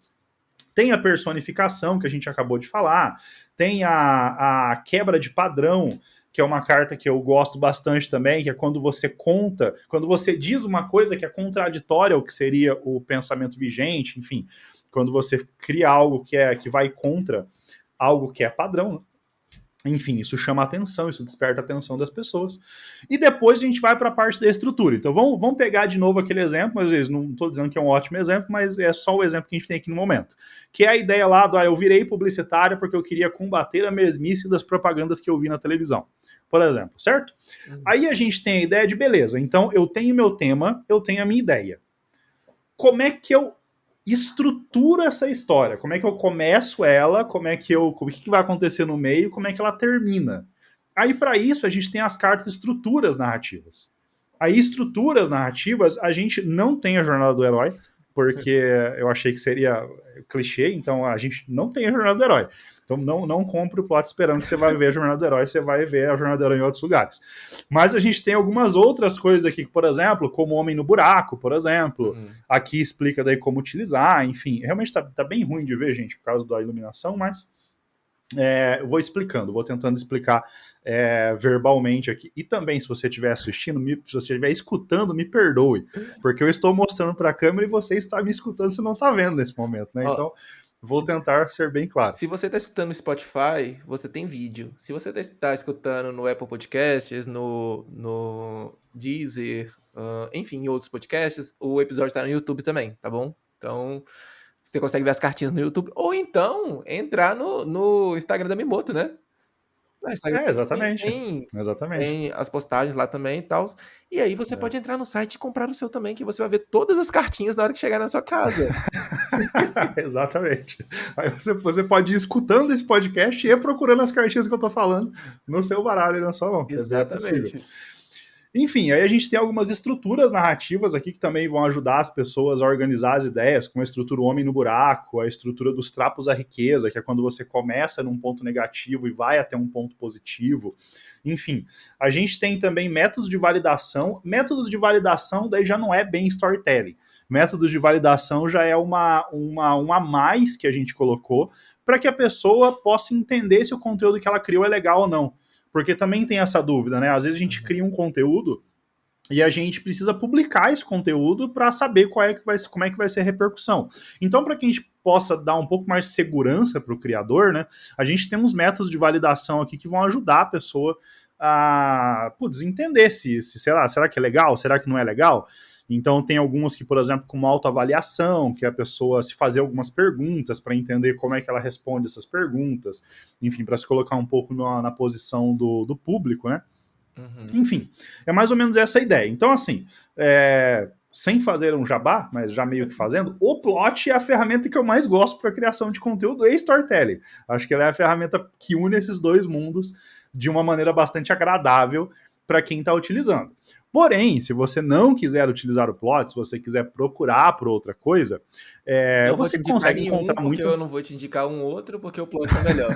Tem a personificação, que a gente acabou de falar. Tem a quebra de padrão, que é uma carta que eu gosto bastante também, que é quando você diz uma coisa que é contraditória ao que seria o pensamento vigente, enfim, quando você cria algo que vai contra algo que é padrão. Enfim, isso chama atenção, isso desperta a atenção das pessoas. E depois a gente vai para a parte da estrutura. Então vamos pegar de novo aquele exemplo, mas às vezes não estou dizendo que é um ótimo exemplo, mas é só o exemplo que a gente tem aqui no momento. Que é a ideia lá do eu virei publicitário porque eu queria combater a mesmice das propagandas que eu vi na televisão, por exemplo, certo? Aí a gente tem a ideia de, beleza, então eu tenho meu tema, eu tenho a minha ideia. Como é que eu estruturo essa história? Como é que eu começo ela? O que vai acontecer no meio? Como é que ela termina? Aí, para isso, a gente tem as cartas estruturas narrativas. Aí, estruturas narrativas, a gente não tem a jornada do herói, porque eu achei que seria clichê, então a gente não tem a jornada do herói. Então não compre o plot esperando que você vai ver a jornada do herói, você vai ver a jornada do herói em outros lugares. Mas a gente tem algumas outras coisas aqui, por exemplo, como Homem no Buraco, por exemplo. Aqui explica daí como utilizar, enfim. Realmente tá bem ruim de ver, gente, por causa da iluminação, mas eu vou explicando, vou tentando explicar verbalmente aqui. E também, se você estiver assistindo, se você estiver escutando, me perdoe, porque eu estou mostrando para a câmera e você está me escutando, você não está vendo nesse momento, né? Então, vou tentar ser bem claro. Se você está escutando no Spotify, você tem vídeo. Se você está escutando no Apple Podcasts, no Deezer, enfim, em outros podcasts, o episódio está no YouTube também, tá bom? Então, você consegue ver as cartinhas no YouTube. Ou então, entrar no Instagram da Mimoto, né? No Instagram Exatamente. tem as postagens lá também e tal. E aí você pode entrar no site e comprar o seu também, que você vai ver todas as cartinhas na hora que chegar na sua casa. Exatamente. Aí você pode ir escutando esse podcast e ir procurando as cartinhas que eu tô falando no seu baralho e na sua mão. Exatamente. Enfim, aí a gente tem algumas estruturas narrativas aqui que também vão ajudar as pessoas a organizar as ideias, como a estrutura Homem no Buraco, a estrutura dos trapos à riqueza, que é quando você começa num ponto negativo e vai até um ponto positivo. Enfim, a gente tem também métodos de validação. Métodos de validação daí já não é bem storytelling. Métodos de validação já é uma a mais que a gente colocou para que a pessoa possa entender se o conteúdo que ela criou é legal ou não. Porque também tem essa dúvida, né? Às vezes a gente cria um conteúdo e a gente precisa publicar esse conteúdo para saber como é que vai ser a repercussão. Então, para que a gente possa dar um pouco mais de segurança para o criador, né? A gente tem uns métodos de validação aqui que vão ajudar a pessoa a entender se sei lá, será que é legal? Será que não é legal? Então tem algumas que, por exemplo, com uma autoavaliação, que a pessoa se fazer algumas perguntas para entender como é que ela responde essas perguntas, enfim, para se colocar um pouco na posição do público, né? Enfim, é mais ou menos essa a ideia. Então, assim, sem fazer um jabá, mas já meio que fazendo, o plot é a ferramenta que eu mais gosto para criação de conteúdo e storytelling. Acho que ela é a ferramenta que une esses dois mundos de uma maneira bastante agradável para quem está utilizando. Porém, se você não quiser utilizar o plot, se você quiser procurar por outra coisa, você consegue encontrar muito. Eu não vou te indicar um outro, porque o plot é melhor.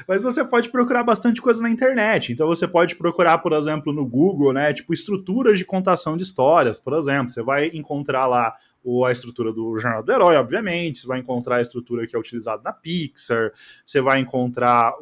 Mas você pode procurar bastante coisa na internet. Então você pode procurar, por exemplo, no Google, né, tipo estruturas de contação de histórias, por exemplo. Você vai encontrar lá a estrutura do Jornal do Herói, obviamente. Você vai encontrar a estrutura que é utilizada na Pixar. Você vai encontrar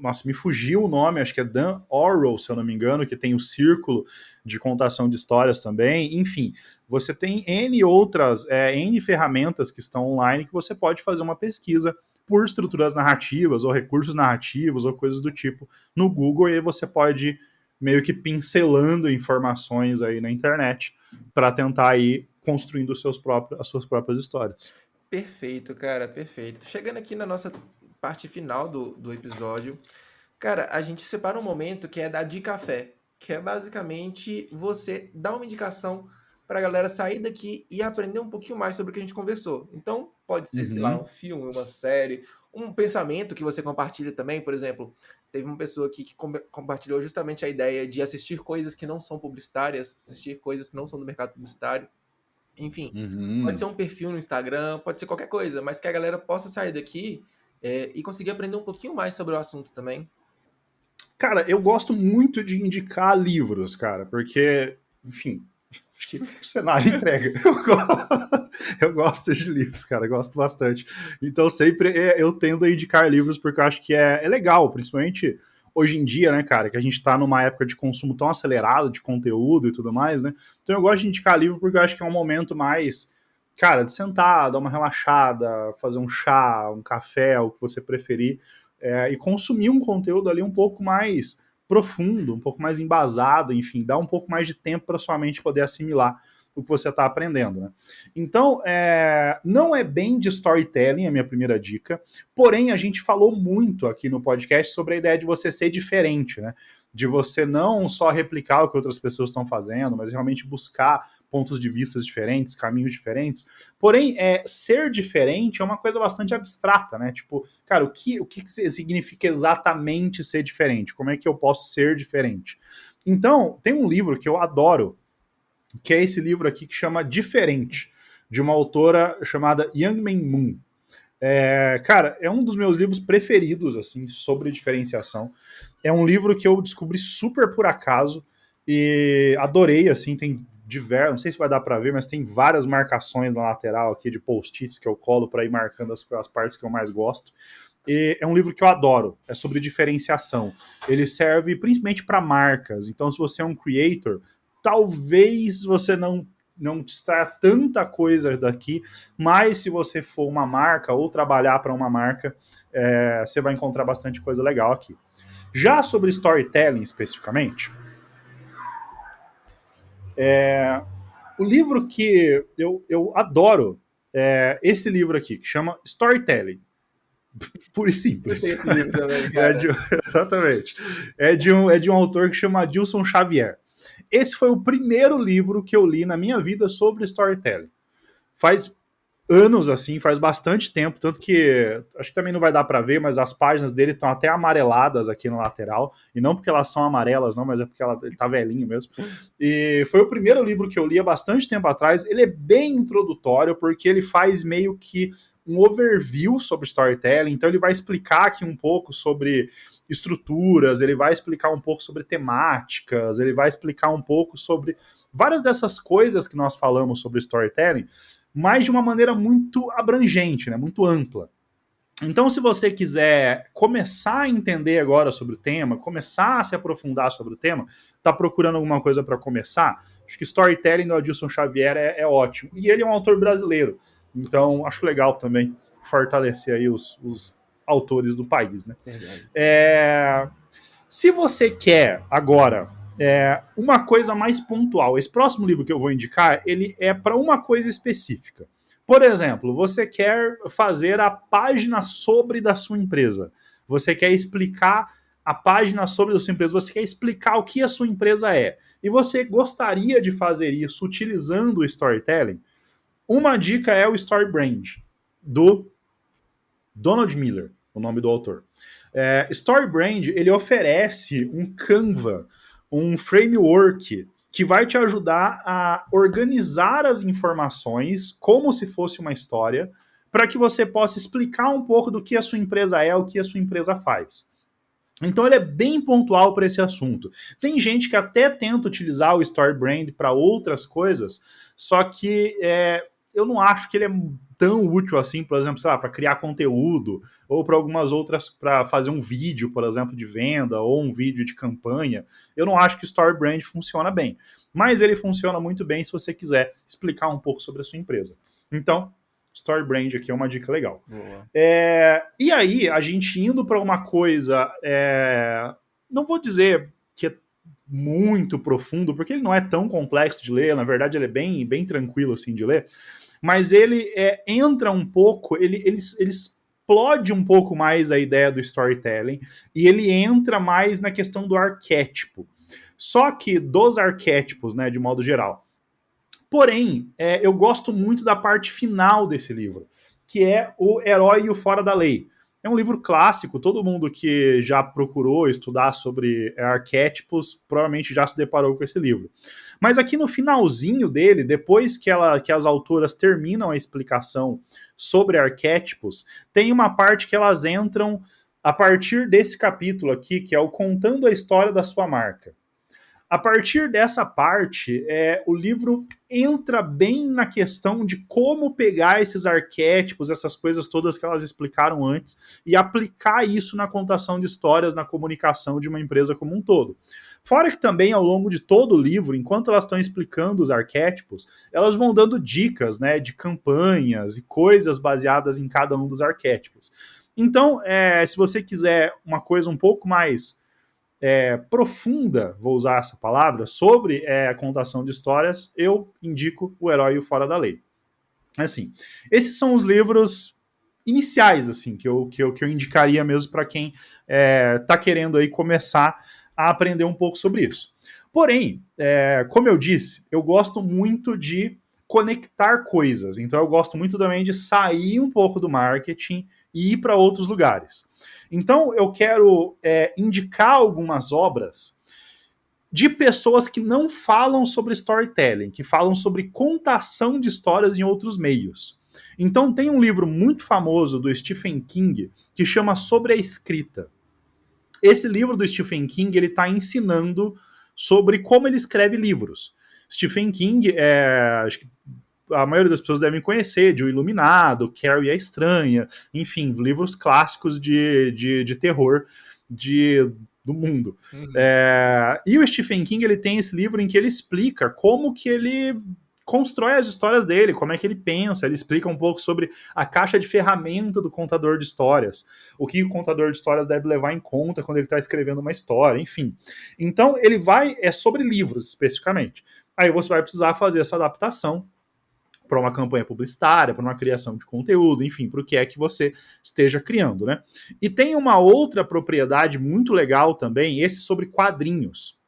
Nossa, me fugiu o nome, acho que é Dan Orwell, se eu não me engano, que tem o círculo de contação de histórias também. Enfim, você tem N ferramentas que estão online que você pode fazer uma pesquisa por estruturas narrativas ou recursos narrativos ou coisas do tipo no Google, e aí você pode meio que pincelando informações aí na internet para tentar ir construindo as suas próprias histórias. Perfeito, cara, perfeito. Chegando aqui na nossa parte final do episódio, cara, a gente separa um momento que é da de café, que é basicamente você dar uma indicação para a galera sair daqui e aprender um pouquinho mais sobre o que a gente conversou. Então, pode ser, sei lá, um filme, uma série, um pensamento que você compartilha também. Por exemplo, teve uma pessoa aqui que compartilhou justamente a ideia de assistir coisas que não são publicitárias, assistir coisas que não são do mercado publicitário. Enfim, pode ser um perfil no Instagram, pode ser qualquer coisa, mas que a galera possa sair daqui e conseguir aprender um pouquinho mais sobre o assunto também. Cara, eu gosto muito de indicar livros, cara, porque, enfim, acho que o cenário entrega. Eu gosto de livros, cara, gosto bastante. Então sempre eu tendo a indicar livros porque eu acho que é legal, principalmente hoje em dia, né, cara, que a gente tá numa época de consumo tão acelerado de conteúdo e tudo mais, né? Então eu gosto de indicar livro porque eu acho que é um momento mais, cara, de sentar, dar uma relaxada, fazer um chá, um café, o que você preferir, e consumir um conteúdo ali um pouco mais profundo, um pouco mais embasado, enfim, dar um pouco mais de tempo para sua mente poder assimilar o que você está aprendendo, né? Então, não é bem de storytelling a minha primeira dica, porém a gente falou muito aqui no podcast sobre a ideia de você ser diferente, né? de você não só replicar o que outras pessoas estão fazendo, mas realmente buscar pontos de vista diferentes, caminhos diferentes. Porém, ser diferente é uma coisa bastante abstrata, né? Tipo, cara, o que significa exatamente ser diferente? Como é que eu posso ser diferente? Então, tem um livro que eu adoro, que é esse livro aqui que chama Diferente, de uma autora chamada Youngmin Moon. Cara, é um dos meus livros preferidos, assim, sobre diferenciação. É um livro que eu descobri super por acaso e adorei, assim, tem diversos, não sei se vai dar para ver, mas tem várias marcações na lateral aqui de post-its que eu colo para ir marcando as partes que eu mais gosto. E é um livro que eu adoro, é sobre diferenciação. Ele serve principalmente para marcas, então se você é um creator, talvez você não extraia tanta coisa daqui, mas se você for uma marca ou trabalhar para uma marca, você vai encontrar bastante coisa legal aqui. Já sobre storytelling especificamente, o livro que eu adoro é esse livro aqui, que chama Storytelling. Puro e simples. Eu tenho esse livro também, cara. Exatamente. É de um autor que chama Adilson Xavier. Esse foi o primeiro livro que eu li na minha vida sobre storytelling. Faz anos, assim, faz bastante tempo, tanto que acho que também não vai dar para ver, mas as páginas dele estão até amareladas aqui no lateral, e não porque elas são amarelas, não, mas é porque ele tá velhinho mesmo. E foi o primeiro livro que eu li há bastante tempo atrás. Ele é bem introdutório, porque ele faz meio que um overview sobre storytelling, então ele vai explicar aqui um pouco sobre estruturas, ele vai explicar um pouco sobre temáticas, ele vai explicar um pouco sobre várias dessas coisas que nós falamos sobre storytelling, mas de uma maneira muito abrangente, né, muito ampla. Então, se você quiser começar a entender agora sobre o tema, começar a se aprofundar sobre o tema, está procurando alguma coisa para começar, acho que Storytelling do Adilson Xavier é ótimo. E ele é um autor brasileiro, então acho legal também fortalecer aí os autores do país, né? Se você quer agora uma coisa mais pontual, esse próximo livro que eu vou indicar, ele é para uma coisa específica. Por exemplo, você quer fazer a página sobre da sua empresa. Você quer explicar a página sobre da sua empresa. Você quer explicar o que a sua empresa é. E você gostaria de fazer isso utilizando o storytelling? Uma dica é o Storybrand, do Donald Miller, o nome do autor. Storybrand, ele oferece um Canva, um framework que vai te ajudar a organizar as informações como se fosse uma história, para que você possa explicar um pouco do que a sua empresa é, o que a sua empresa faz. Então ele é bem pontual para esse assunto. Tem gente que até tenta utilizar o Storybrand para outras coisas, só que eu não acho que ele é tão útil assim, por exemplo, sei lá, para criar conteúdo, ou para algumas outras, para fazer um vídeo, por exemplo, de venda, ou um vídeo de campanha. Eu não acho que o Storybrand funciona bem, mas ele funciona muito bem se você quiser explicar um pouco sobre a sua empresa. Então, Storybrand aqui é uma dica legal. E aí, a gente indo para uma coisa, não vou dizer que é muito profundo, porque ele não é tão complexo de ler, na verdade ele é bem, bem tranquilo assim de ler, mas ele entra um pouco, ele explode um pouco mais a ideia do storytelling, e ele entra mais na questão do arquétipo. Só que dos arquétipos, né, de modo geral. Porém, eu gosto muito da parte final desse livro, que é O Herói e o Fora da Lei. É um livro clássico, todo mundo que já procurou estudar sobre arquétipos provavelmente já se deparou com esse livro. Mas aqui no finalzinho dele, depois que as autoras terminam a explicação sobre arquétipos, tem uma parte que elas entram a partir desse capítulo aqui, que é o Contando a História da Sua Marca. A partir dessa parte, o livro entra bem na questão de como pegar esses arquétipos, essas coisas todas que elas explicaram antes, e aplicar isso na contação de histórias, na comunicação de uma empresa como um todo. Fora que também, ao longo de todo o livro, enquanto elas estão explicando os arquétipos, elas vão dando dicas, né, de campanhas e coisas baseadas em cada um dos arquétipos. Então, se você quiser uma coisa um pouco mais profunda, vou usar essa palavra, sobre a contação de histórias, eu indico O Herói e o Fora da Lei. Assim, esses são os livros iniciais, assim, que eu indicaria mesmo para quem está querendo aí começar a aprender um pouco sobre isso. Porém, como eu disse, eu gosto muito de conectar coisas. Então eu gosto muito também de sair um pouco do marketing e ir para outros lugares. Então eu quero indicar algumas obras de pessoas que não falam sobre storytelling, que falam sobre contação de histórias em outros meios. Então tem um livro muito famoso do Stephen King que chama Sobre a Escrita. Esse livro do Stephen King, ele está ensinando sobre como ele escreve livros. Stephen King, acho que a maioria das pessoas devem conhecer, de O Iluminado, Carrie a Estranha, enfim, livros clássicos de terror do mundo. Uhum. E o Stephen King, ele tem esse livro em que ele explica como que ele constrói as histórias dele, como é que ele pensa, ele explica um pouco sobre a caixa de ferramenta do contador de histórias, o que o contador de histórias deve levar em conta quando ele está escrevendo uma história, enfim. Então, ele é sobre livros, especificamente. Aí você vai precisar fazer essa adaptação para uma campanha publicitária, para uma criação de conteúdo, enfim, para o que é que você esteja criando, né? E tem uma outra propriedade muito legal também, esse sobre quadrinhos,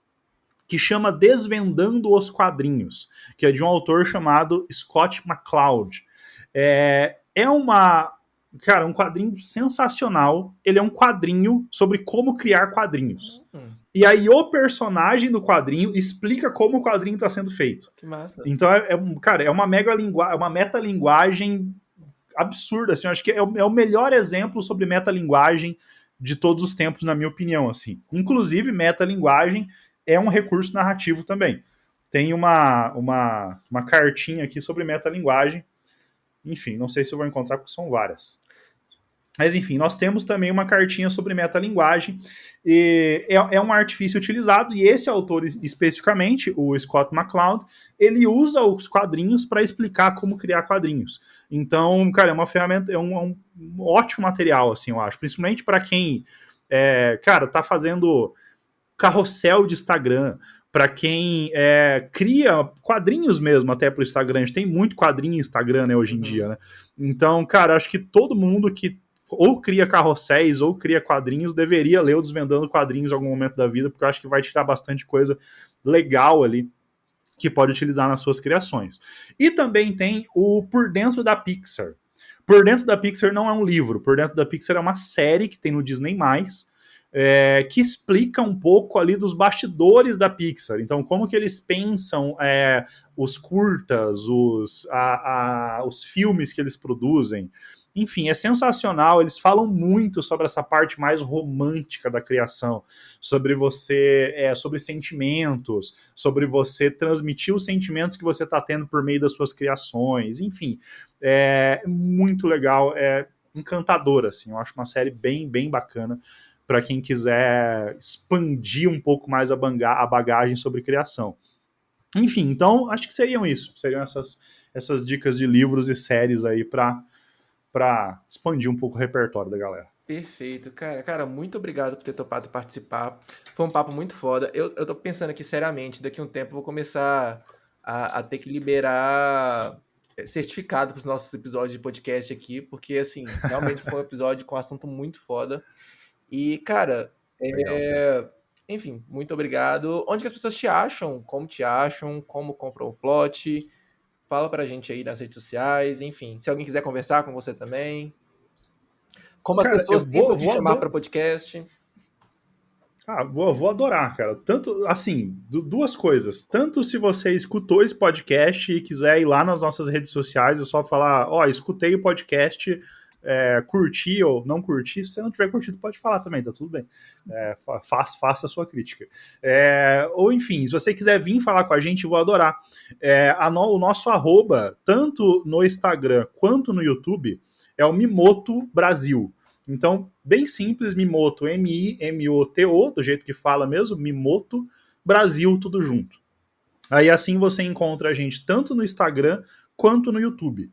que chama Desvendando os Quadrinhos, que é de um autor chamado Scott McCloud. Um quadrinho sensacional. Ele é um quadrinho sobre como criar quadrinhos. E aí o personagem do quadrinho explica como o quadrinho está sendo feito. Que massa. Então, é uma uma metalinguagem absurda, assim, eu acho que é o melhor exemplo sobre metalinguagem de todos os tempos, na minha opinião, assim. Inclusive, metalinguagem é um recurso narrativo também. Tem uma cartinha aqui sobre metalinguagem. Enfim, não sei se eu vou encontrar, porque são várias. Mas, enfim, nós temos também uma cartinha sobre metalinguagem. É um artifício utilizado, e esse autor especificamente, o Scott McCloud, ele usa os quadrinhos para explicar como criar quadrinhos. Então, cara, é uma ferramenta, é um ótimo material, assim, eu acho. Principalmente para quem, tá fazendo carrossel de Instagram, para quem cria quadrinhos mesmo até para o Instagram. A gente tem muito quadrinho em Instagram, né, hoje em dia, né? Então, cara, acho que todo mundo que ou cria carrosséis ou cria quadrinhos deveria ler o Desvendando Quadrinhos em algum momento da vida, porque eu acho que vai tirar bastante coisa legal ali que pode utilizar nas suas criações. E também tem o Por Dentro da Pixar. Por Dentro da Pixar não é um livro, Por Dentro da Pixar é uma série que tem no Disney+, que explica um pouco ali dos bastidores da Pixar. Então, como que eles pensam os curtas, os filmes que eles produzem. Enfim, é sensacional. Eles falam muito sobre essa parte mais romântica da criação, sobre sobre sentimentos, sobre você transmitir os sentimentos que você está tendo por meio das suas criações. Enfim, é muito legal, é encantador, assim. Eu acho uma série bem, bem bacana para quem quiser expandir um pouco mais a bagagem sobre criação. Enfim, então acho que seriam essas dicas de livros e séries aí para expandir um pouco o repertório da galera. Perfeito, cara. Cara, muito obrigado por ter topado participar. Foi um papo muito foda. Eu tô pensando aqui seriamente, daqui a um tempo eu vou começar a ter que liberar certificado pros nossos episódios de podcast aqui, porque, assim, realmente foi um episódio com um assunto muito foda. E, cara, Legal. enfim, muito obrigado. Onde que as pessoas te acham? Como te acham? Como compram o plot? Fala pra gente aí nas redes sociais, enfim. Se alguém quiser conversar com você também. Como as Cara, pessoas tentam te chamar para podcast. Vou adorar, cara. Tanto, assim, duas coisas. Tanto se você escutou esse podcast e quiser ir lá nas nossas redes sociais, é só falar, escutei o podcast, curti ou não curti. Se você não tiver curtido, pode falar também, tá tudo bem. Faça a sua crítica. Ou, enfim, se você quiser vir falar com a gente, eu vou adorar. O nosso @, tanto no Instagram quanto no YouTube, é o Mimoto Brasil. Então, bem simples, Mimoto, Mimoto, do jeito que fala mesmo, Mimoto Brasil, tudo junto. Aí assim você encontra a gente tanto no Instagram quanto no YouTube.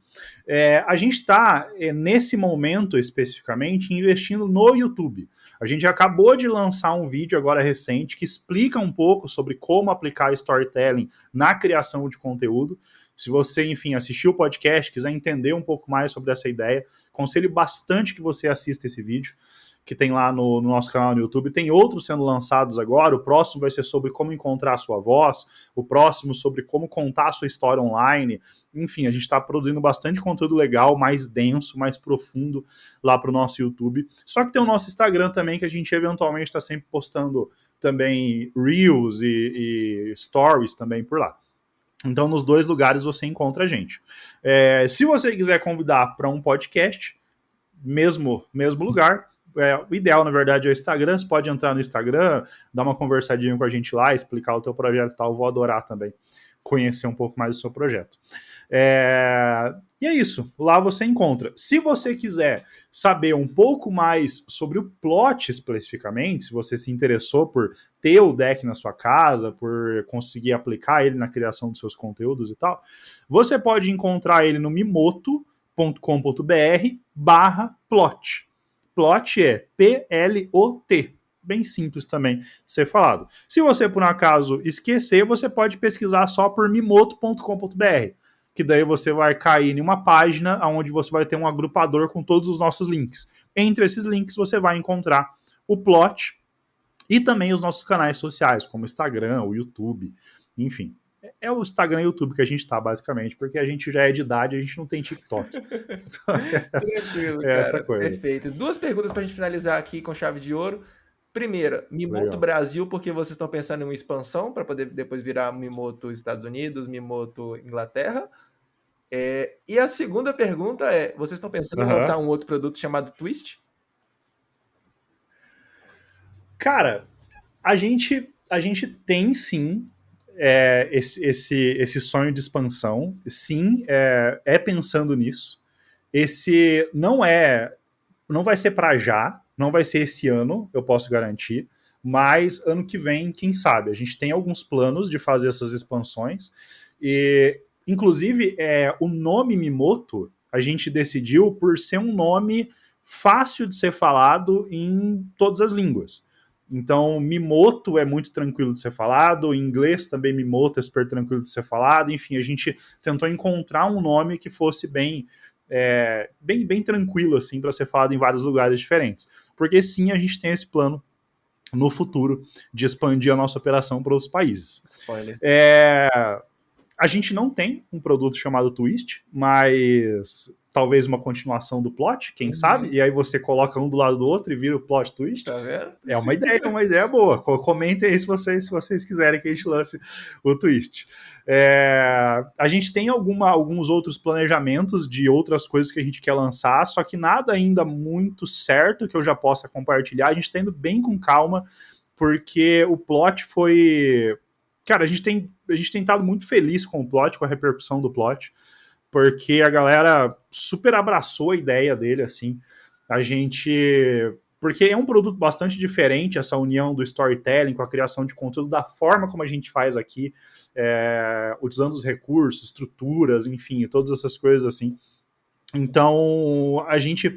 A gente está, nesse momento especificamente, investindo no YouTube. A gente acabou de lançar um vídeo agora recente que explica um pouco sobre como aplicar storytelling na criação de conteúdo. Se você, enfim, assistiu o podcast, quiser entender um pouco mais sobre essa ideia, aconselho bastante que você assista esse vídeo, que tem lá no nosso canal no YouTube. Tem outros sendo lançados agora. O próximo vai ser sobre como encontrar a sua voz, o próximo sobre como contar a sua história online. Enfim, a gente está produzindo bastante conteúdo legal, mais denso, mais profundo lá para o nosso YouTube. Só que tem o nosso Instagram também, que a gente eventualmente está sempre postando também Reels e Stories também por lá. Então, nos dois lugares você encontra a gente. Se você quiser convidar para um podcast, mesmo lugar, o ideal, na verdade, é o Instagram. Você pode entrar no Instagram, dar uma conversadinha com a gente lá, explicar o teu projeto e tal. Eu vou adorar também conhecer um pouco mais do seu projeto. E é isso, lá você encontra. Se você quiser saber um pouco mais sobre o Plot especificamente, se você se interessou por ter o deck na sua casa, por conseguir aplicar ele na criação dos seus conteúdos e tal, você pode encontrar ele no mimoto.com.br/plot. Plot é P-L-O-T. Bem simples também de ser falado. Se você, por um acaso, esquecer, você pode pesquisar só por mimoto.com.br, que daí você vai cair em uma página onde você vai ter um agrupador com todos os nossos links. Entre esses links, você vai encontrar o Plot e também os nossos canais sociais, como o Instagram, o YouTube, enfim. É o Instagram e o YouTube que a gente tá, basicamente, porque a gente já é de idade, a gente não tem TikTok. Então, Tranquilo, essa cara. coisa. Perfeito. 2 perguntas pra gente finalizar aqui com chave de ouro. Primeira, Mimoto Legal. Brasil, porque vocês estão pensando em uma expansão para poder depois virar Mimoto Estados Unidos, Mimoto Inglaterra? E a segunda pergunta é, vocês estão pensando em lançar um outro produto chamado Twist? Cara, a gente tem sim esse sonho de expansão, sim, pensando nisso. Esse não vai ser para já, não vai ser esse ano, eu posso garantir, mas ano que vem, quem sabe? A gente tem alguns planos de fazer essas expansões e, inclusive, o nome Mimoto a gente decidiu por ser um nome fácil de ser falado em todas as línguas. Então, Mimoto é muito tranquilo de ser falado, em inglês também Mimoto é super tranquilo de ser falado, enfim, a gente tentou encontrar um nome que fosse bem tranquilo assim para ser falado em vários lugares diferentes. Porque sim, a gente tem esse plano no futuro de expandir a nossa operação para outros países. Spoiler. A gente não tem um produto chamado Twist, mas talvez uma continuação do Plot, quem sabe? E aí você coloca um do lado do outro e vira o Plot Twist. Tá vendo? É uma ideia boa. Comentem aí se vocês quiserem que a gente lance o Twist. A gente tem alguns outros planejamentos de outras coisas que a gente quer lançar, só que nada ainda muito certo que eu já possa compartilhar. A gente está indo bem com calma, porque o Plot foi... Cara, a gente tem estado muito feliz com o Plot, com a repercussão do Plot, porque a galera super abraçou a ideia dele, assim. Porque é um produto bastante diferente, essa união do storytelling com a criação de conteúdo, da forma como a gente faz aqui, utilizando os recursos, estruturas, enfim, todas essas coisas assim. Então, a gente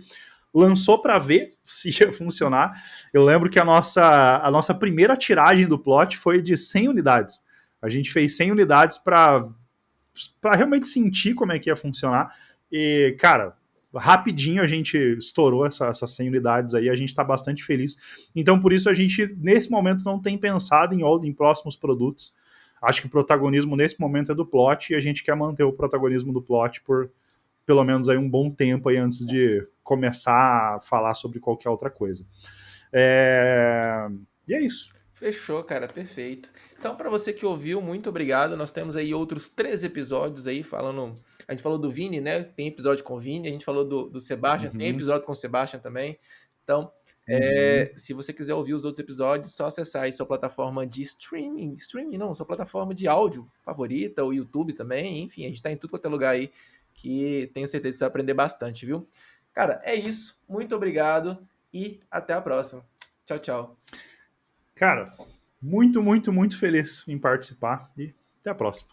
lançou para ver se ia funcionar. Eu lembro que a nossa primeira tiragem do Plot foi de 100 unidades. A gente fez 100 unidades para realmente sentir como é que ia funcionar. E, cara, rapidinho a gente estourou essas 100 unidades aí, a gente está bastante feliz. Então, por isso, a gente, nesse momento, não tem pensado em próximos produtos. Acho que o protagonismo, nesse momento, é do Plot, e a gente quer manter o protagonismo do Plot por pelo menos aí um bom tempo aí antes de começar a falar sobre qualquer outra coisa. E é isso. Fechou, cara, perfeito. Então, para você que ouviu, muito obrigado. Nós temos aí outros 3 episódios aí falando. A gente falou do Vini, né? Tem episódio com o Vini. A gente falou do Sebastian, tem episódio com o Sebastian também. Então, se você quiser ouvir os outros episódios, só acessar aí sua plataforma de streaming. Streaming não, sua plataforma de áudio favorita, o YouTube também. Enfim, a gente tá em tudo quanto é lugar aí, que tenho certeza que você vai aprender bastante, viu? Cara, é isso. Muito obrigado e até a próxima. Tchau, tchau. Cara, muito, muito, muito feliz em participar e até a próxima.